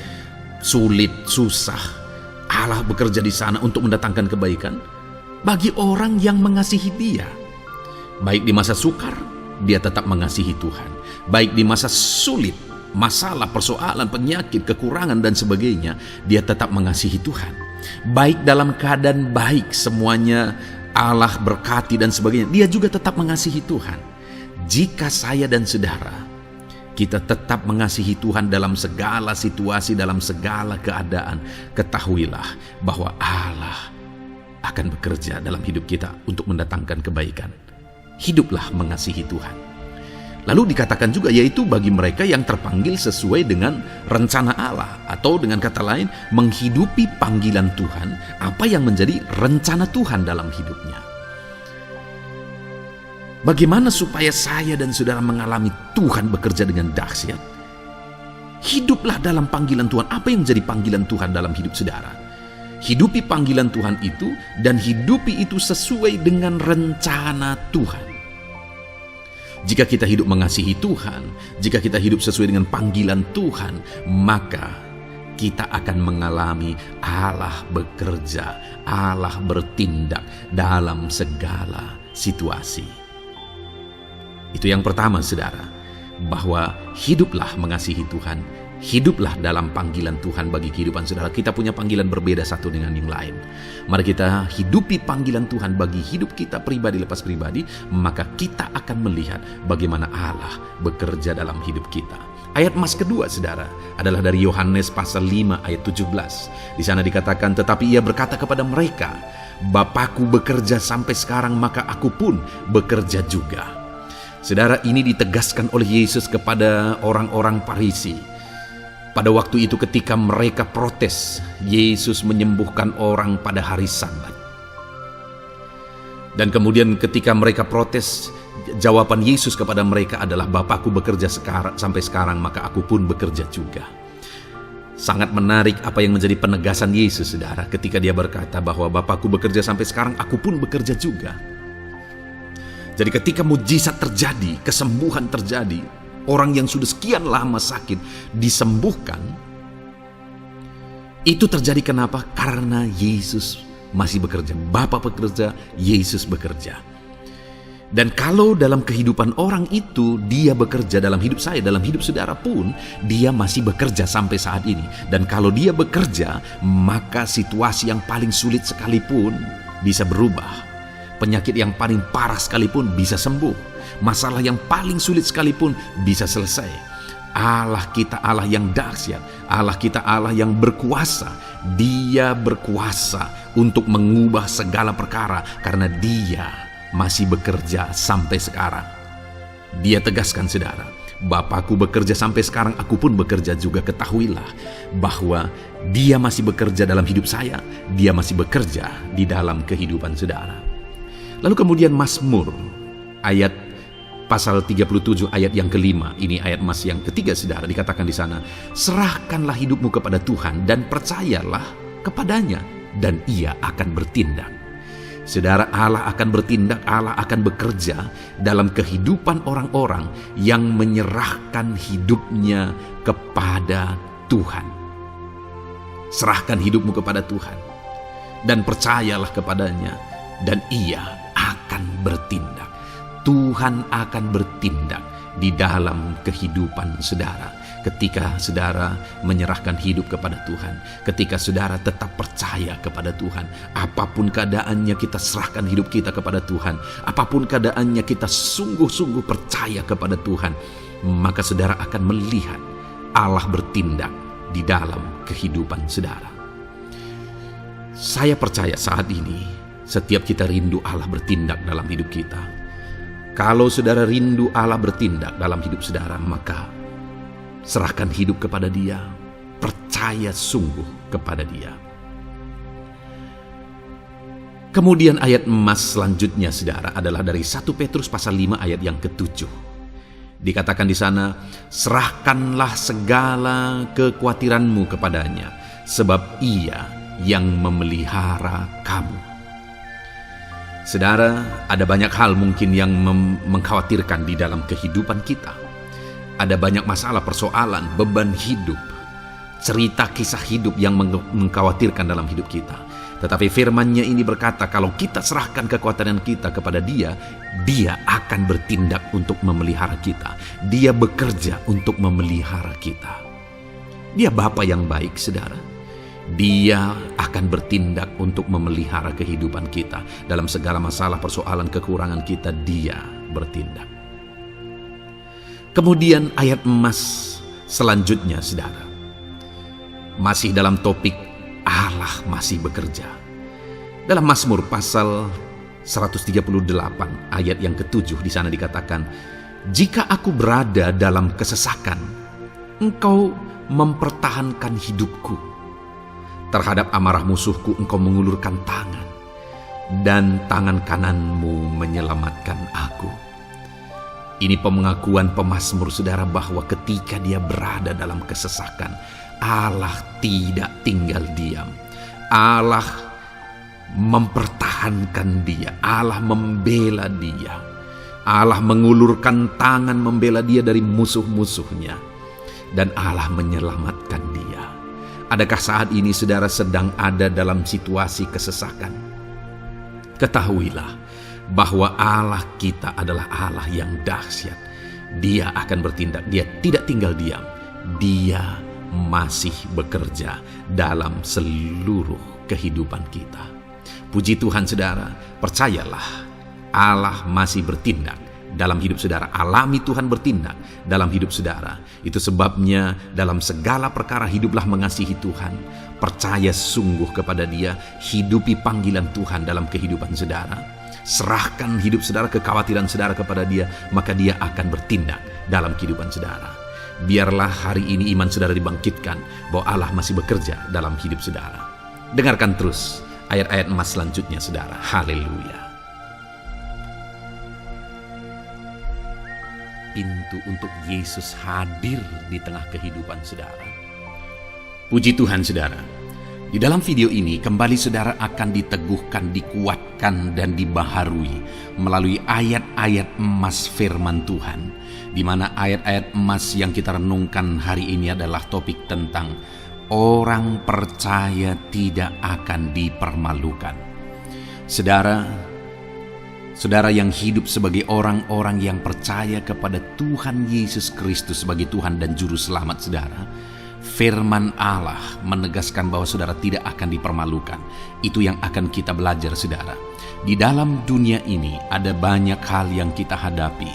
sulit, susah? Allah bekerja di sana untuk mendatangkan kebaikan bagi orang yang mengasihi Dia. Baik di masa sukar, dia tetap mengasihi Tuhan. Baik di masa sulit, masalah, persoalan, penyakit, kekurangan, dan sebagainya, dia tetap mengasihi Tuhan. Baik dalam keadaan baik, semuanya Allah berkati dan sebagainya, dia juga tetap mengasihi Tuhan. Jika saya dan saudara, kita tetap mengasihi Tuhan dalam segala situasi, dalam segala keadaan, ketahuilah bahwa Allah akan bekerja dalam hidup kita untuk mendatangkan kebaikan. hiduplah mengasihi Tuhan. Lalu dikatakan juga, yaitu bagi mereka yang terpanggil sesuai dengan rencana Allah, atau dengan kata lain, menghidupi panggilan Tuhan, apa yang menjadi rencana Tuhan dalam hidupnya. Bagaimana supaya saya dan saudara mengalami Tuhan bekerja dengan dahsyat? Hiduplah dalam panggilan Tuhan. Apa yang menjadi panggilan Tuhan dalam hidup saudara? Hidupi panggilan Tuhan itu, dan hidupi itu sesuai dengan rencana Tuhan. Jika kita hidup mengasihi Tuhan, jika kita hidup sesuai dengan panggilan Tuhan, maka kita akan mengalami Allah bekerja, Allah bertindak dalam segala situasi. Itu yang pertama, saudara, bahwa hiduplah mengasihi Tuhan, hiduplah dalam panggilan Tuhan bagi kehidupan saudara. Kita punya panggilan berbeda satu dengan yang lain. Mari kita hidupi panggilan Tuhan bagi hidup kita pribadi lepas pribadi, maka kita akan melihat bagaimana Allah bekerja dalam hidup kita. Ayat emas kedua, saudara, adalah dari Yohanes pasal 5 ayat 17. Di sana dikatakan, tetapi ia berkata kepada mereka, Bapakku bekerja sampai sekarang, maka aku pun bekerja juga. Saudara, ini ditegaskan oleh Yesus kepada orang-orang Farisi. Pada waktu itu ketika mereka protes, Yesus menyembuhkan orang pada hari Sabat. Dan kemudian ketika mereka protes, jawaban Yesus kepada mereka adalah, Bapakku bekerja sampai sekarang, maka aku pun bekerja juga. Sangat menarik apa yang menjadi penegasan Yesus, saudara, ketika dia berkata bahwa Bapakku bekerja sampai sekarang, aku pun bekerja juga. Jadi ketika mujizat terjadi, kesembuhan terjadi, orang yang sudah sekian lama sakit disembuhkan, itu terjadi kenapa? Karena Yesus masih bekerja. Bapa bekerja, Yesus bekerja. Dan kalau dalam kehidupan orang itu dia bekerja, dalam hidup saya, dalam hidup saudara pun, dia masih bekerja sampai saat ini. Dan kalau dia bekerja, maka situasi yang paling sulit sekalipun bisa berubah. Penyakit yang paling parah sekalipun bisa sembuh. Masalah yang paling sulit sekalipun bisa selesai. Allah kita Allah yang dahsyat, Allah kita Allah yang berkuasa. Dia berkuasa untuk mengubah segala perkara karena dia masih bekerja sampai sekarang. Dia tegaskan, saudara, Bapakku bekerja sampai sekarang, aku pun bekerja juga. Ketahuilah bahwa dia masih bekerja dalam hidup saya, dia masih bekerja di dalam kehidupan saudara. Lalu kemudian Mazmur ayat pasal 37 ayat yang kelima, ini ayat emas yang ketiga, saudara, dikatakan di sana, serahkanlah hidupmu kepada Tuhan dan percayalah kepadanya, dan ia akan bertindak. Saudara, Allah akan bertindak, Allah akan bekerja dalam kehidupan orang-orang yang menyerahkan hidupnya kepada Tuhan. Serahkan hidupmu kepada Tuhan dan percayalah kepadanya, dan ia akan bertindak. Tuhan akan bertindak di dalam kehidupan saudara. Ketika saudara menyerahkan hidup kepada Tuhan, ketika saudara tetap percaya kepada Tuhan, apapun keadaannya kita serahkan hidup kita kepada Tuhan, apapun keadaannya kita sungguh-sungguh percaya kepada Tuhan, maka saudara akan melihat Allah bertindak di dalam kehidupan saudara. Saya percaya saat ini setiap kita rindu Allah bertindak dalam hidup kita. Kalau saudara rindu Allah bertindak dalam hidup saudara, maka serahkan hidup kepada Dia, percaya sungguh kepada Dia. Kemudian ayat emas selanjutnya, saudara, adalah dari 1 Petrus pasal 5 ayat yang ke-7. Dikatakan di sana, serahkanlah segala kekhawatiranmu kepadanya, sebab Ia yang memelihara kamu. Saudara, ada banyak hal mungkin yang mengkhawatirkan di dalam kehidupan kita. Ada banyak masalah, persoalan, beban hidup, cerita kisah hidup yang mengkhawatirkan dalam hidup kita. Tetapi firman-Nya ini berkata, kalau kita serahkan kekhawatiran kita kepada Dia, Dia akan bertindak untuk memelihara kita. Dia bekerja untuk memelihara kita. Dia Bapa yang baik, saudara. Dia akan bertindak untuk memelihara kehidupan kita. Dalam segala masalah, persoalan, kekurangan kita, Dia bertindak. Kemudian ayat emas selanjutnya, saudara, masih dalam topik Allah masih bekerja. Dalam Mazmur pasal 138 ayat yang ke-7 di sana dikatakan, "Jika aku berada dalam kesesakan, engkau mempertahankan hidupku. Terhadap amarah musuhku engkau mengulurkan tangan, dan tangan kananmu menyelamatkan aku." Ini pengakuan pemazmur saudara bahwa ketika dia berada dalam kesesakan, Allah tidak tinggal diam. Allah mempertahankan dia, Allah membela dia, Allah mengulurkan tangan membela dia dari musuh-musuhnya, dan Allah menyelamatkan dia. Adakah saat ini saudara sedang ada dalam situasi kesesakan? Ketahuilah bahwa Allah kita adalah Allah yang dahsyat. Dia akan bertindak, dia tidak tinggal diam. Dia masih bekerja dalam seluruh kehidupan kita. Puji Tuhan saudara, percayalah Allah masih bertindak dalam hidup saudara. Alami Tuhan bertindak dalam hidup saudara. Itu sebabnya dalam segala perkara hiduplah mengasihi Tuhan. Percaya sungguh kepada Dia, hidupi panggilan Tuhan dalam kehidupan saudara. Serahkan hidup saudara, kekhawatiran saudara kepada Dia, maka Dia akan bertindak dalam kehidupan saudara. Biarlah hari ini iman saudara dibangkitkan bahwa Allah masih bekerja dalam hidup saudara. Dengarkan terus ayat-ayat emas selanjutnya saudara. Haleluya. Pintu untuk Yesus hadir di tengah kehidupan saudara. Puji Tuhan saudara. Di dalam video ini kembali saudara akan diteguhkan, dikuatkan, dan dibaharui melalui ayat-ayat emas firman Tuhan, di mana ayat-ayat emas yang kita renungkan hari ini adalah topik tentang orang percaya tidak akan dipermalukan. Saudara yang hidup sebagai orang-orang yang percaya kepada Tuhan Yesus Kristus sebagai Tuhan dan Juru Selamat saudara, firman Allah menegaskan bahwa saudara tidak akan dipermalukan. Itu yang akan kita belajar saudara. Di dalam dunia ini ada banyak hal yang kita hadapi,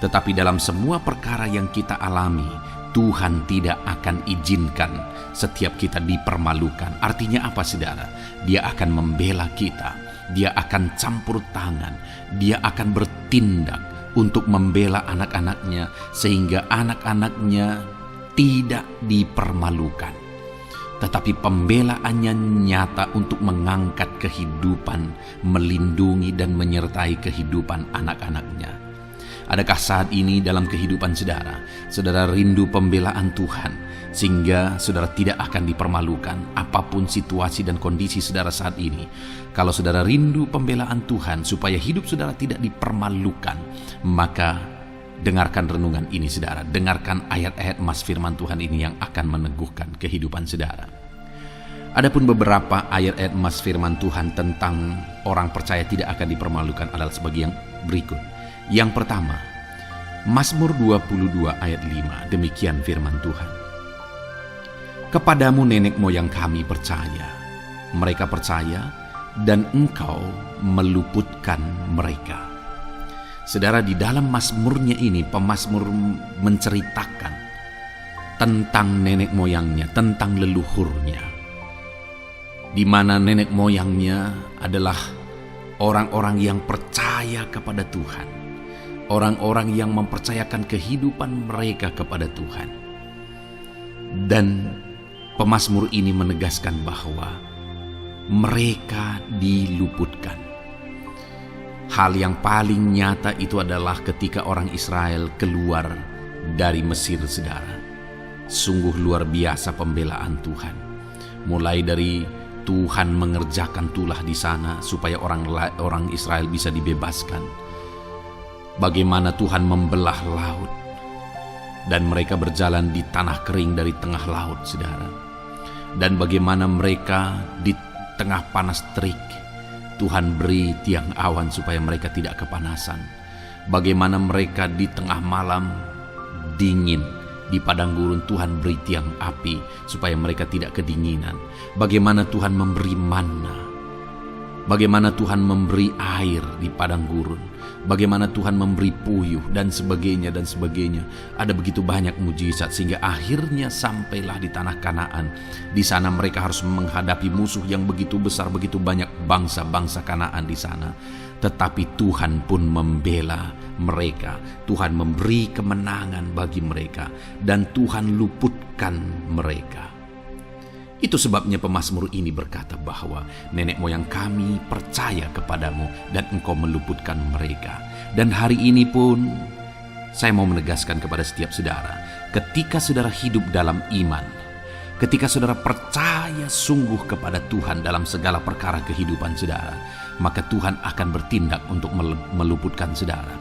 tetapi dalam semua perkara yang kita alami, Tuhan tidak akan izinkan setiap kita dipermalukan. Artinya apa saudara? Dia akan membela kita, Dia akan campur tangan, Dia akan bertindak untuk membela anak-anaknya, sehingga anak-anaknya tidak dipermalukan. Tetapi pembelaannya nyata untuk mengangkat kehidupan, melindungi dan menyertai kehidupan anak-anaknya. Adakah saat ini dalam kehidupan saudara, saudara rindu pembelaan Tuhan, sehingga saudara tidak akan dipermalukan apapun situasi dan kondisi saudara saat ini? Kalau saudara rindu pembelaan Tuhan supaya hidup saudara tidak dipermalukan, maka dengarkan renungan ini saudara, dengarkan ayat-ayat emas firman Tuhan ini yang akan meneguhkan kehidupan saudara. Adapun beberapa ayat-ayat emas firman Tuhan tentang orang percaya tidak akan dipermalukan adalah sebagai yang berikut. Yang pertama, Mazmur 22 ayat 5, demikian firman Tuhan. Kepadamu nenek moyang kami percaya, mereka percaya dan Engkau meluputkan mereka. Saudara, di dalam mazmurnya ini pemazmur menceritakan tentang nenek moyangnya, tentang leluhurnya, di mana nenek moyangnya adalah orang-orang yang percaya kepada Tuhan, orang-orang yang mempercayakan kehidupan mereka kepada Tuhan. Dan pemazmur ini menegaskan bahwa mereka diluputkan. Hal yang paling nyata itu adalah ketika orang Israel keluar dari Mesir saudara. Sungguh luar biasa pembelaan Tuhan. Mulai dari Tuhan mengerjakan tulah di sana supaya orang Israel bisa dibebaskan. Bagaimana Tuhan membelah laut dan mereka berjalan di tanah kering dari tengah laut saudara. Dan bagaimana mereka di tengah panas terik Tuhan beri tiang awan supaya mereka tidak kepanasan. Bagaimana mereka di tengah malam dingin di padang gurun Tuhan beri tiang api supaya mereka tidak kedinginan. Bagaimana Tuhan memberi manna, bagaimana Tuhan memberi air di padang gurun. bagaimana Tuhan memberi puyuh dan sebagainya dan sebagainya. Ada begitu banyak mujizat sehingga akhirnya sampailah di tanah Kanaan. Di sana mereka harus menghadapi musuh yang begitu besar, begitu banyak bangsa-bangsa Kanaan di sana. Tetapi Tuhan pun membela mereka. Tuhan memberi kemenangan bagi mereka dan Tuhan luputkan mereka. Itu sebabnya pemazmur ini berkata bahwa nenek moyang kami percaya kepadamu dan engkau meluputkan mereka. Dan hari ini pun saya mau menegaskan kepada setiap saudara, ketika saudara hidup dalam iman, ketika saudara percaya sungguh kepada Tuhan dalam segala perkara kehidupan saudara, maka Tuhan akan bertindak untuk meluputkan saudara.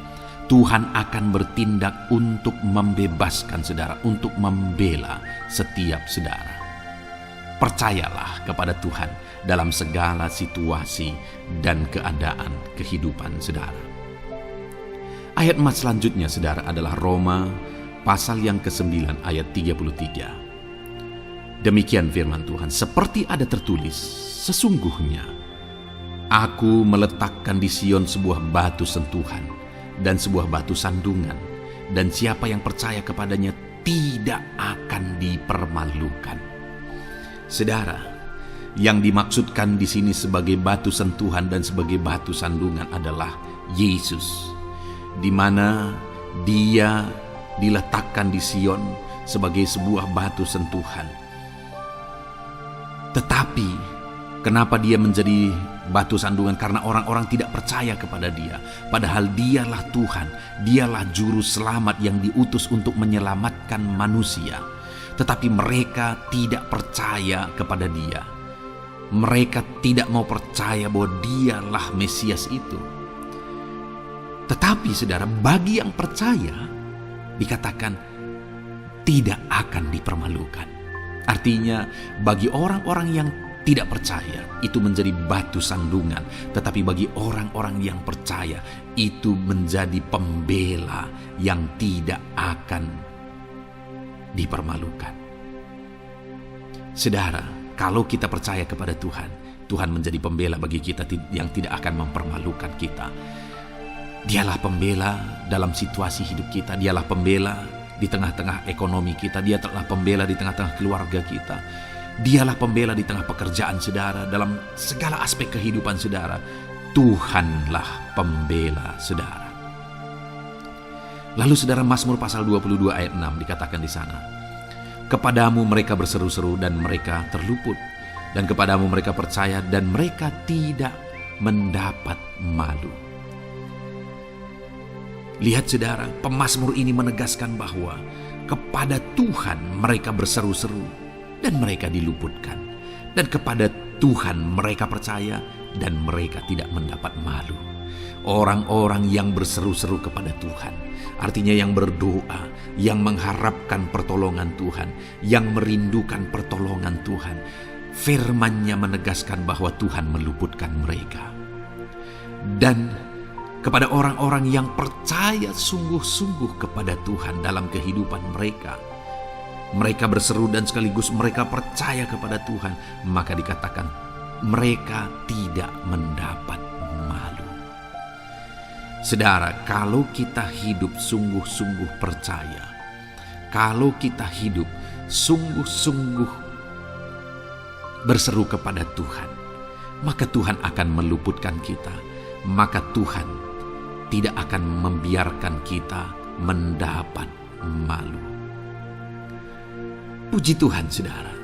Tuhan akan bertindak untuk membebaskan saudara, untuk membela setiap saudara. Percayalah kepada Tuhan dalam segala situasi dan keadaan kehidupan saudara. Ayat emas selanjutnya saudara adalah Roma pasal yang ke-9 ayat 33. Demikian firman Tuhan, seperti ada tertulis, sesungguhnya aku meletakkan di Sion sebuah batu sentuhan dan sebuah batu sandungan, dan siapa yang percaya kepadanya tidak akan dipermalukan. Saudara, yang dimaksudkan di sini sebagai batu sentuhan dan sebagai batu sandungan adalah Yesus, di mana Dia diletakkan di Sion sebagai sebuah batu sentuhan. Tetapi kenapa Dia menjadi batu sandungan? Karena orang-orang tidak percaya kepada Dia, padahal Dialah Tuhan, Dialah juru selamat yang diutus untuk menyelamatkan manusia. Tetapi mereka tidak percaya kepada Dia. Mereka tidak mau percaya bahwa Dialah Mesias itu. Tetapi saudara, bagi yang percaya dikatakan tidak akan dipermalukan. Artinya bagi orang-orang yang tidak percaya itu menjadi batu sandungan, tetapi bagi orang-orang yang percaya itu menjadi pembela yang tidak akan dipermalukan. Saudara, kalau kita percaya kepada Tuhan, Tuhan menjadi pembela bagi kita yang tidak akan mempermalukan kita. Dialah pembela dalam situasi hidup kita, Dialah pembela di tengah-tengah ekonomi kita, Dia telah pembela di tengah-tengah keluarga kita, Dialah pembela di tengah pekerjaan saudara, dalam segala aspek kehidupan saudara. Tuhanlah pembela saudara. Lalu saudara, Mazmur pasal 22 ayat 6 dikatakan di sana, kepadamu mereka berseru-seru dan mereka terluput, dan kepadamu mereka percaya dan mereka tidak mendapat malu. Lihat saudara, pemazmur ini menegaskan bahwa kepada Tuhan mereka berseru-seru dan mereka diluputkan, dan kepada Tuhan mereka percaya dan mereka tidak mendapat malu. Orang-orang yang berseru-seru kepada Tuhan, artinya yang berdoa, yang mengharapkan pertolongan Tuhan, yang merindukan pertolongan Tuhan, firman-Nya menegaskan bahwa Tuhan meluputkan mereka. Dan kepada orang-orang yang percaya sungguh-sungguh kepada Tuhan dalam kehidupan mereka, mereka berseru dan sekaligus mereka percaya kepada Tuhan, maka dikatakan mereka tidak mendapat malu. Saudara, kalau kita hidup sungguh-sungguh percaya, kalau kita hidup sungguh-sungguh berseru kepada Tuhan, maka Tuhan akan meluputkan kita, maka Tuhan tidak akan membiarkan kita mendapat malu. Puji Tuhan saudara,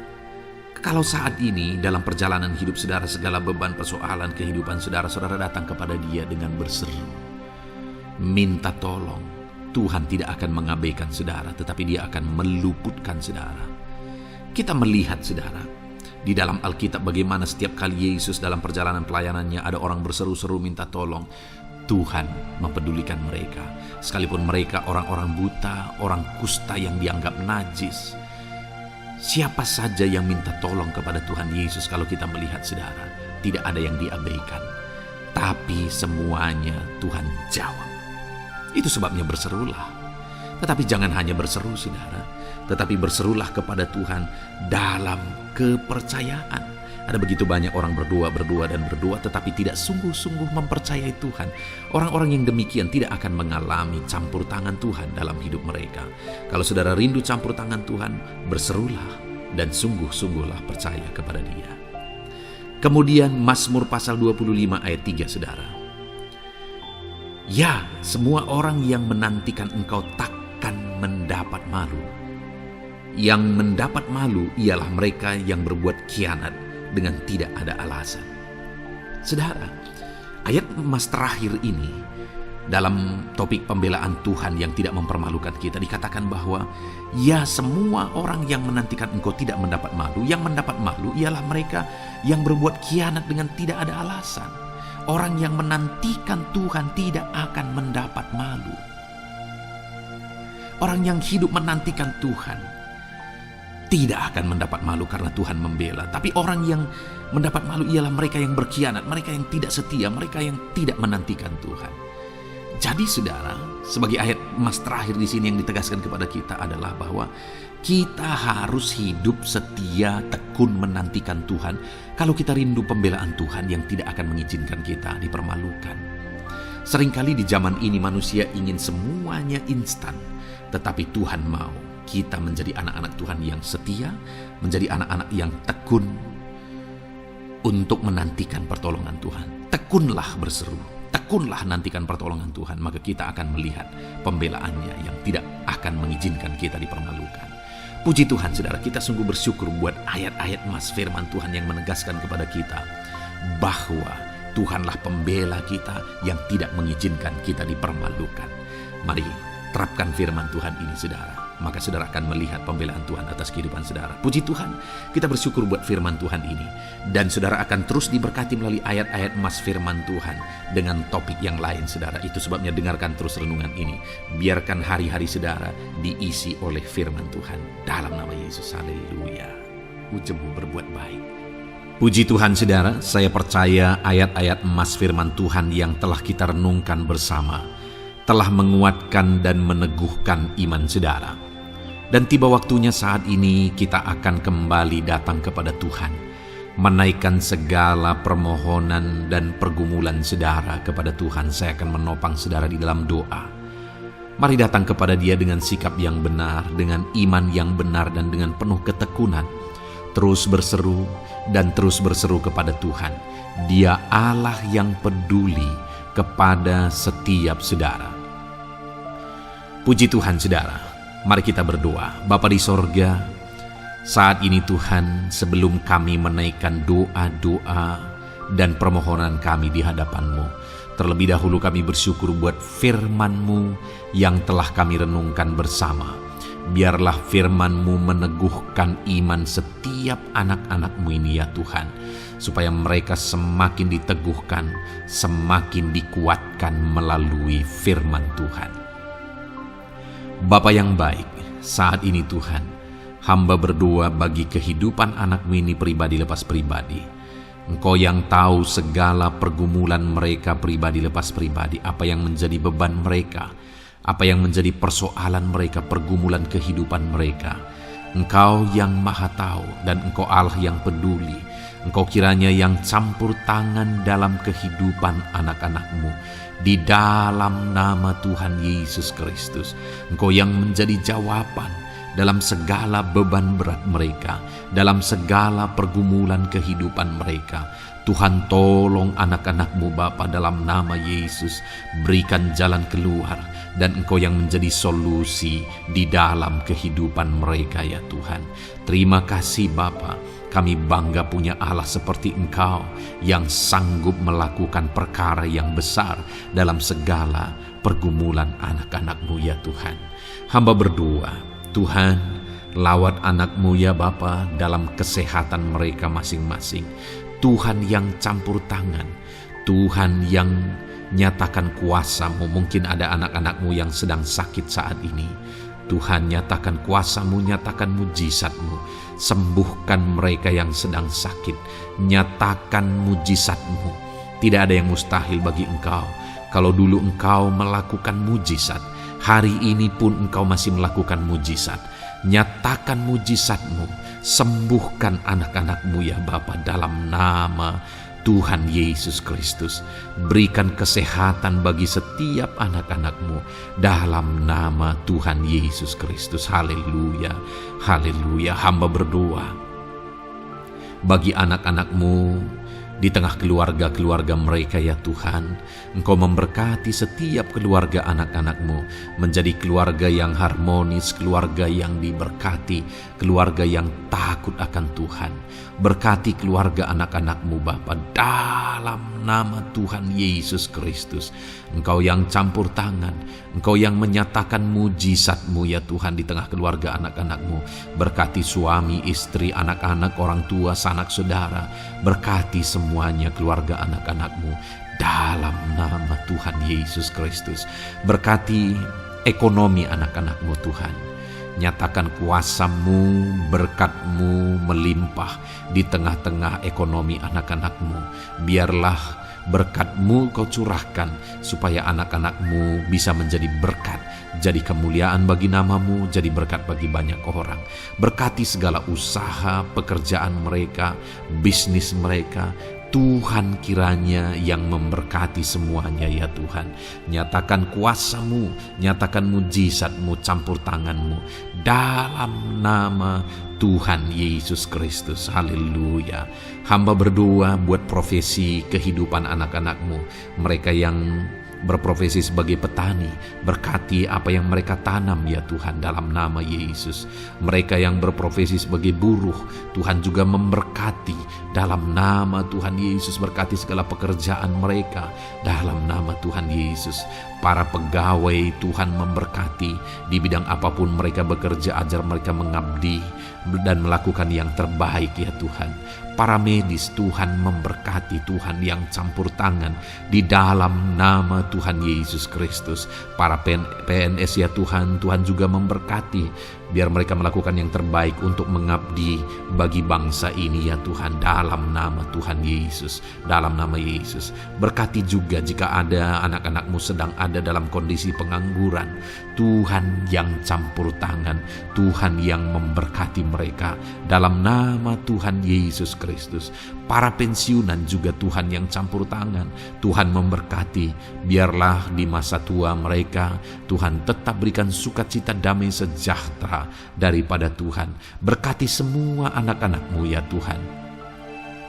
kalau saat ini dalam perjalanan hidup saudara, segala beban persoalan kehidupan saudara, saudara datang kepada Dia dengan berseru, minta tolong, Tuhan tidak akan mengabaikan saudara, tetapi Dia akan meluputkan saudara. Kita melihat saudara, di dalam Alkitab bagaimana setiap kali Yesus dalam perjalanan pelayanannya ada orang berseru-seru minta tolong, Tuhan mempedulikan mereka. Sekalipun mereka orang-orang buta, orang kusta yang dianggap najis, siapa saja yang minta tolong kepada Tuhan Yesus, kalau kita melihat saudara, tidak ada yang diabaikan, tapi semuanya Tuhan jawab. Itu sebabnya berserulah. Tetapi jangan hanya berseru saudara, tetapi berserulah kepada Tuhan dalam kepercayaan, Ada begitu banyak orang berdoa tetapi tidak sungguh-sungguh mempercayai Tuhan. Orang-orang yang demikian tidak akan mengalami campur tangan Tuhan dalam hidup mereka. Kalau saudara rindu campur tangan Tuhan, berserulah dan sungguh-sungguhlah percaya kepada Dia. Kemudian Mazmur pasal 25 ayat 3, saudara. Ya, semua orang yang menantikan Engkau takkan mendapat malu. Yang mendapat malu ialah mereka yang berbuat khianat dengan tidak ada alasan. Saudara, ayat emas terakhir ini dalam topik pembelaan Tuhan yang tidak mempermalukan kita dikatakan bahwa ya, semua orang yang menantikan Engkau tidak mendapat malu. Yang mendapat malu ialah mereka yang berbuat khianat dengan tidak ada alasan. Orang yang menantikan Tuhan tidak akan mendapat malu. Orang yang hidup menantikan Tuhan tidak akan mendapat malu karena Tuhan membela. Tapi orang yang mendapat malu ialah mereka yang berkhianat, mereka yang tidak setia, mereka yang tidak menantikan Tuhan. Jadi saudara, sebagai ayat emas terakhir di sini yang ditegaskan kepada kita adalah bahwa kita harus hidup setia, tekun menantikan Tuhan. Kalau kita rindu pembelaan Tuhan yang tidak akan mengizinkan kita dipermalukan. Seringkali di zaman ini manusia ingin semuanya instan, tetapi Tuhan mau kita menjadi anak-anak Tuhan yang setia, menjadi anak-anak yang tekun untuk menantikan pertolongan Tuhan. Tekunlah berseru, tekunlah nantikan pertolongan Tuhan, maka kita akan melihat pembelaannya yang tidak akan mengizinkan kita dipermalukan. Puji Tuhan saudara, kita sungguh bersyukur buat ayat-ayat emas firman Tuhan yang menegaskan kepada kita bahwa Tuhanlah pembela kita yang tidak mengizinkan kita dipermalukan. Mari terapkan firman Tuhan ini saudara, maka saudara akan melihat pembelaan Tuhan atas kehidupan saudara. Puji Tuhan, kita bersyukur buat firman Tuhan ini. Dan saudara akan terus diberkati melalui ayat-ayat emas firman Tuhan dengan topik yang lain saudara. Itu sebabnya dengarkan terus renungan ini. Biarkan hari-hari saudara diisi oleh firman Tuhan. Dalam nama Yesus, haleluya. Ujungmu berbuat baik. Puji Tuhan saudara, saya percaya ayat-ayat emas firman Tuhan yang telah kita renungkan bersama telah menguatkan dan meneguhkan iman saudara. Dan tiba waktunya saat ini kita akan kembali datang kepada Tuhan, menaikkan segala permohonan dan pergumulan saudara kepada Tuhan. Saya akan menopang saudara di dalam doa. Mari datang kepada Dia dengan sikap yang benar, dengan iman yang benar, dan dengan penuh ketekunan. Terus berseru dan terus berseru kepada Tuhan. Dia Allah yang peduli kepada setiap saudara. Puji Tuhan saudara, mari kita berdoa. Bapa di sorga, saat ini Tuhan, sebelum kami menaikkan doa-doa dan permohonan kami di hadapan-Mu, terlebih dahulu kami bersyukur buat firman-Mu yang telah kami renungkan bersama. Biarlah firman-Mu meneguhkan iman setiap anak-anak-Mu ini ya Tuhan, supaya mereka semakin diteguhkan, semakin dikuatkan melalui firman Tuhan. Bapa yang baik, saat ini Tuhan, hamba berdoa bagi kehidupan anak-Mu ini pribadi lepas pribadi. Engkau yang tahu segala pergumulan mereka pribadi lepas pribadi, apa yang menjadi beban mereka, apa yang menjadi persoalan mereka, pergumulan kehidupan mereka. Engkau yang maha tahu dan Engkau Allah yang peduli. Engkau kiranya yang campur tangan dalam kehidupan anak-anak-Mu. Di dalam nama Tuhan Yesus Kristus, Engkau yang menjadi jawaban dalam segala beban berat mereka, dalam segala pergumulan kehidupan mereka. Tuhan tolong anak-anak-Mu Bapa dalam nama Yesus, berikan jalan keluar, dan Engkau yang menjadi solusi di dalam kehidupan mereka ya Tuhan. Terima kasih Bapa. Kami bangga punya Allah seperti Engkau yang sanggup melakukan perkara yang besar dalam segala pergumulan anak-anak-Mu ya Tuhan. Hamba berdoa, Tuhan, lawat anak-Mu ya Bapa dalam kesehatan mereka masing-masing. Tuhan yang campur tangan, Tuhan yang nyatakan kuasa-Mu. Mungkin ada anak-anak-Mu yang sedang sakit saat ini. Tuhan, nyatakan kuasa-Mu, nyatakan mujizat-Mu. Sembuhkan mereka yang sedang sakit. Nyatakan mujizat-Mu. Tidak ada yang mustahil bagi Engkau. Kalau dulu Engkau melakukan mujizat, hari ini pun Engkau masih melakukan mujizat. Nyatakan mujizat-Mu. Sembuhkan anak-anak-Mu ya Bapa, dalam nama Tuhan Yesus Kristus. Berikan kesehatan bagi setiap anak-anak-Mu dalam nama Tuhan Yesus Kristus. Haleluya, haleluya. Hamba berdoa bagi anak-anak-Mu di tengah keluarga-keluarga mereka ya Tuhan. Engkau memberkati setiap keluarga anak-anak-Mu menjadi keluarga yang harmonis, keluarga yang diberkati, keluarga yang takut akan Tuhan. Berkati keluarga anak-anak-Mu Bapa, dalam nama Tuhan Yesus Kristus. Engkau yang campur tangan, Engkau yang menyatakan mujizat-Mu ya Tuhan di tengah keluarga anak-anak-Mu. Berkati suami, istri, anak-anak, orang tua, sanak saudara. Berkati semuanya keluarga anak-anak-Mu dalam nama Tuhan Yesus Kristus. Berkati ekonomi anak-anak-Mu Tuhan. Nyatakan kuasa-Mu, berkat-Mu melimpah di tengah-tengah ekonomi anak-anak-Mu. Biarlah berkat-Mu Kau curahkan supaya anak-anak-Mu bisa menjadi berkat, jadi kemuliaan bagi nama-Mu, jadi berkat bagi banyak orang. Berkati segala usaha, pekerjaan mereka, bisnis mereka. Tuhan kiranya yang memberkati semuanya ya Tuhan. Nyatakan kuasa-Mu, nyatakan mujizat-Mu, campur tangan-Mu dalam nama Tuhan Yesus Kristus. Haleluya. Hamba berdoa buat profesi kehidupan anak-anak-Mu, mereka yang berprofesi sebagai petani. Berkati apa yang mereka tanam ya Tuhan dalam nama Yesus. Mereka yang berprofesi sebagai buruh, Tuhan juga memberkati dalam nama Tuhan Yesus. Berkati segala pekerjaan mereka dalam nama Tuhan Yesus. Para pegawai Tuhan memberkati di bidang apapun mereka bekerja, ajar mereka mengabdi dan melakukan yang terbaik ya Tuhan. Para medis Tuhan memberkati, Tuhan yang campur tangan di dalam nama Tuhan Yesus Kristus. Para PNS ya Tuhan, Tuhan juga memberkati, biar mereka melakukan yang terbaik untuk mengabdi bagi bangsa ini ya Tuhan, dalam nama Tuhan Yesus, dalam nama Yesus. Berkati juga jika ada anak-anak-Mu sedang ada dalam kondisi pengangguran, Tuhan yang campur tangan, Tuhan yang memberkati mereka dalam nama Tuhan Yesus Kristus. Para pensiunan juga Tuhan yang campur tangan, Tuhan memberkati, biarlah di masa tua mereka Tuhan tetap berikan sukacita, damai, sejahtera daripada Tuhan. Berkati semua anak-anak-Mu ya Tuhan.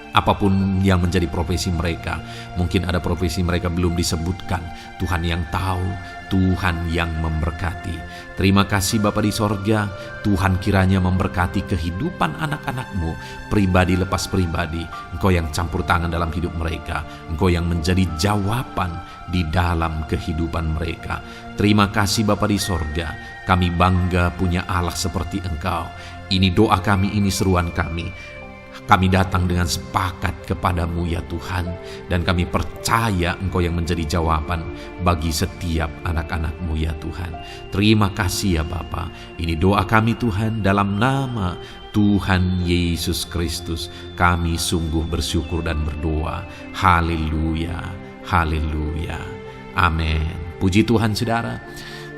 Apapun yang menjadi profesi mereka, mungkin ada profesi mereka belum disebutkan, Tuhan yang tahu, Tuhan yang memberkati. Terima kasih Bapa di sorga, Tuhan kiranya memberkati kehidupan anak-anak-Mu, pribadi lepas pribadi. Engkau yang campur tangan dalam hidup mereka, Engkau yang menjadi jawaban di dalam kehidupan mereka. Terima kasih Bapa di sorga, kami bangga punya Allah seperti Engkau. Ini doa kami, ini seruan kami. Kami datang dengan sepakat kepadamu ya Tuhan, dan kami percaya Engkau yang menjadi jawaban bagi setiap anak-anak-Mu ya Tuhan. Terima kasih ya Bapa. Ini doa kami Tuhan, dalam nama Tuhan Yesus Kristus. Kami sungguh bersyukur dan berdoa. Haleluya, haleluya, amin. Puji Tuhan saudara.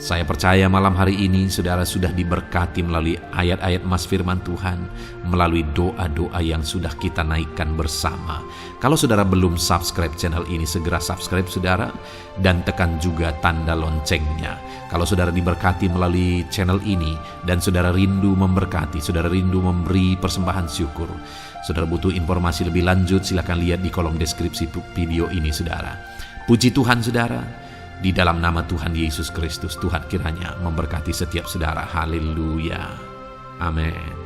Saya percaya malam hari ini saudara sudah diberkati melalui ayat-ayat emas firman Tuhan, melalui doa-doa yang sudah kita naikkan bersama. Kalau saudara belum subscribe channel ini, segera subscribe saudara, dan tekan juga tanda loncengnya. Kalau saudara diberkati melalui channel ini, dan saudara rindu memberkati, saudara rindu memberi persembahan syukur, saudara butuh informasi lebih lanjut, silakan lihat di kolom deskripsi video ini saudara. Puji Tuhan saudara. Di dalam nama Tuhan Yesus Kristus, Tuhan kiranya memberkati setiap saudara. Haleluya. Amin.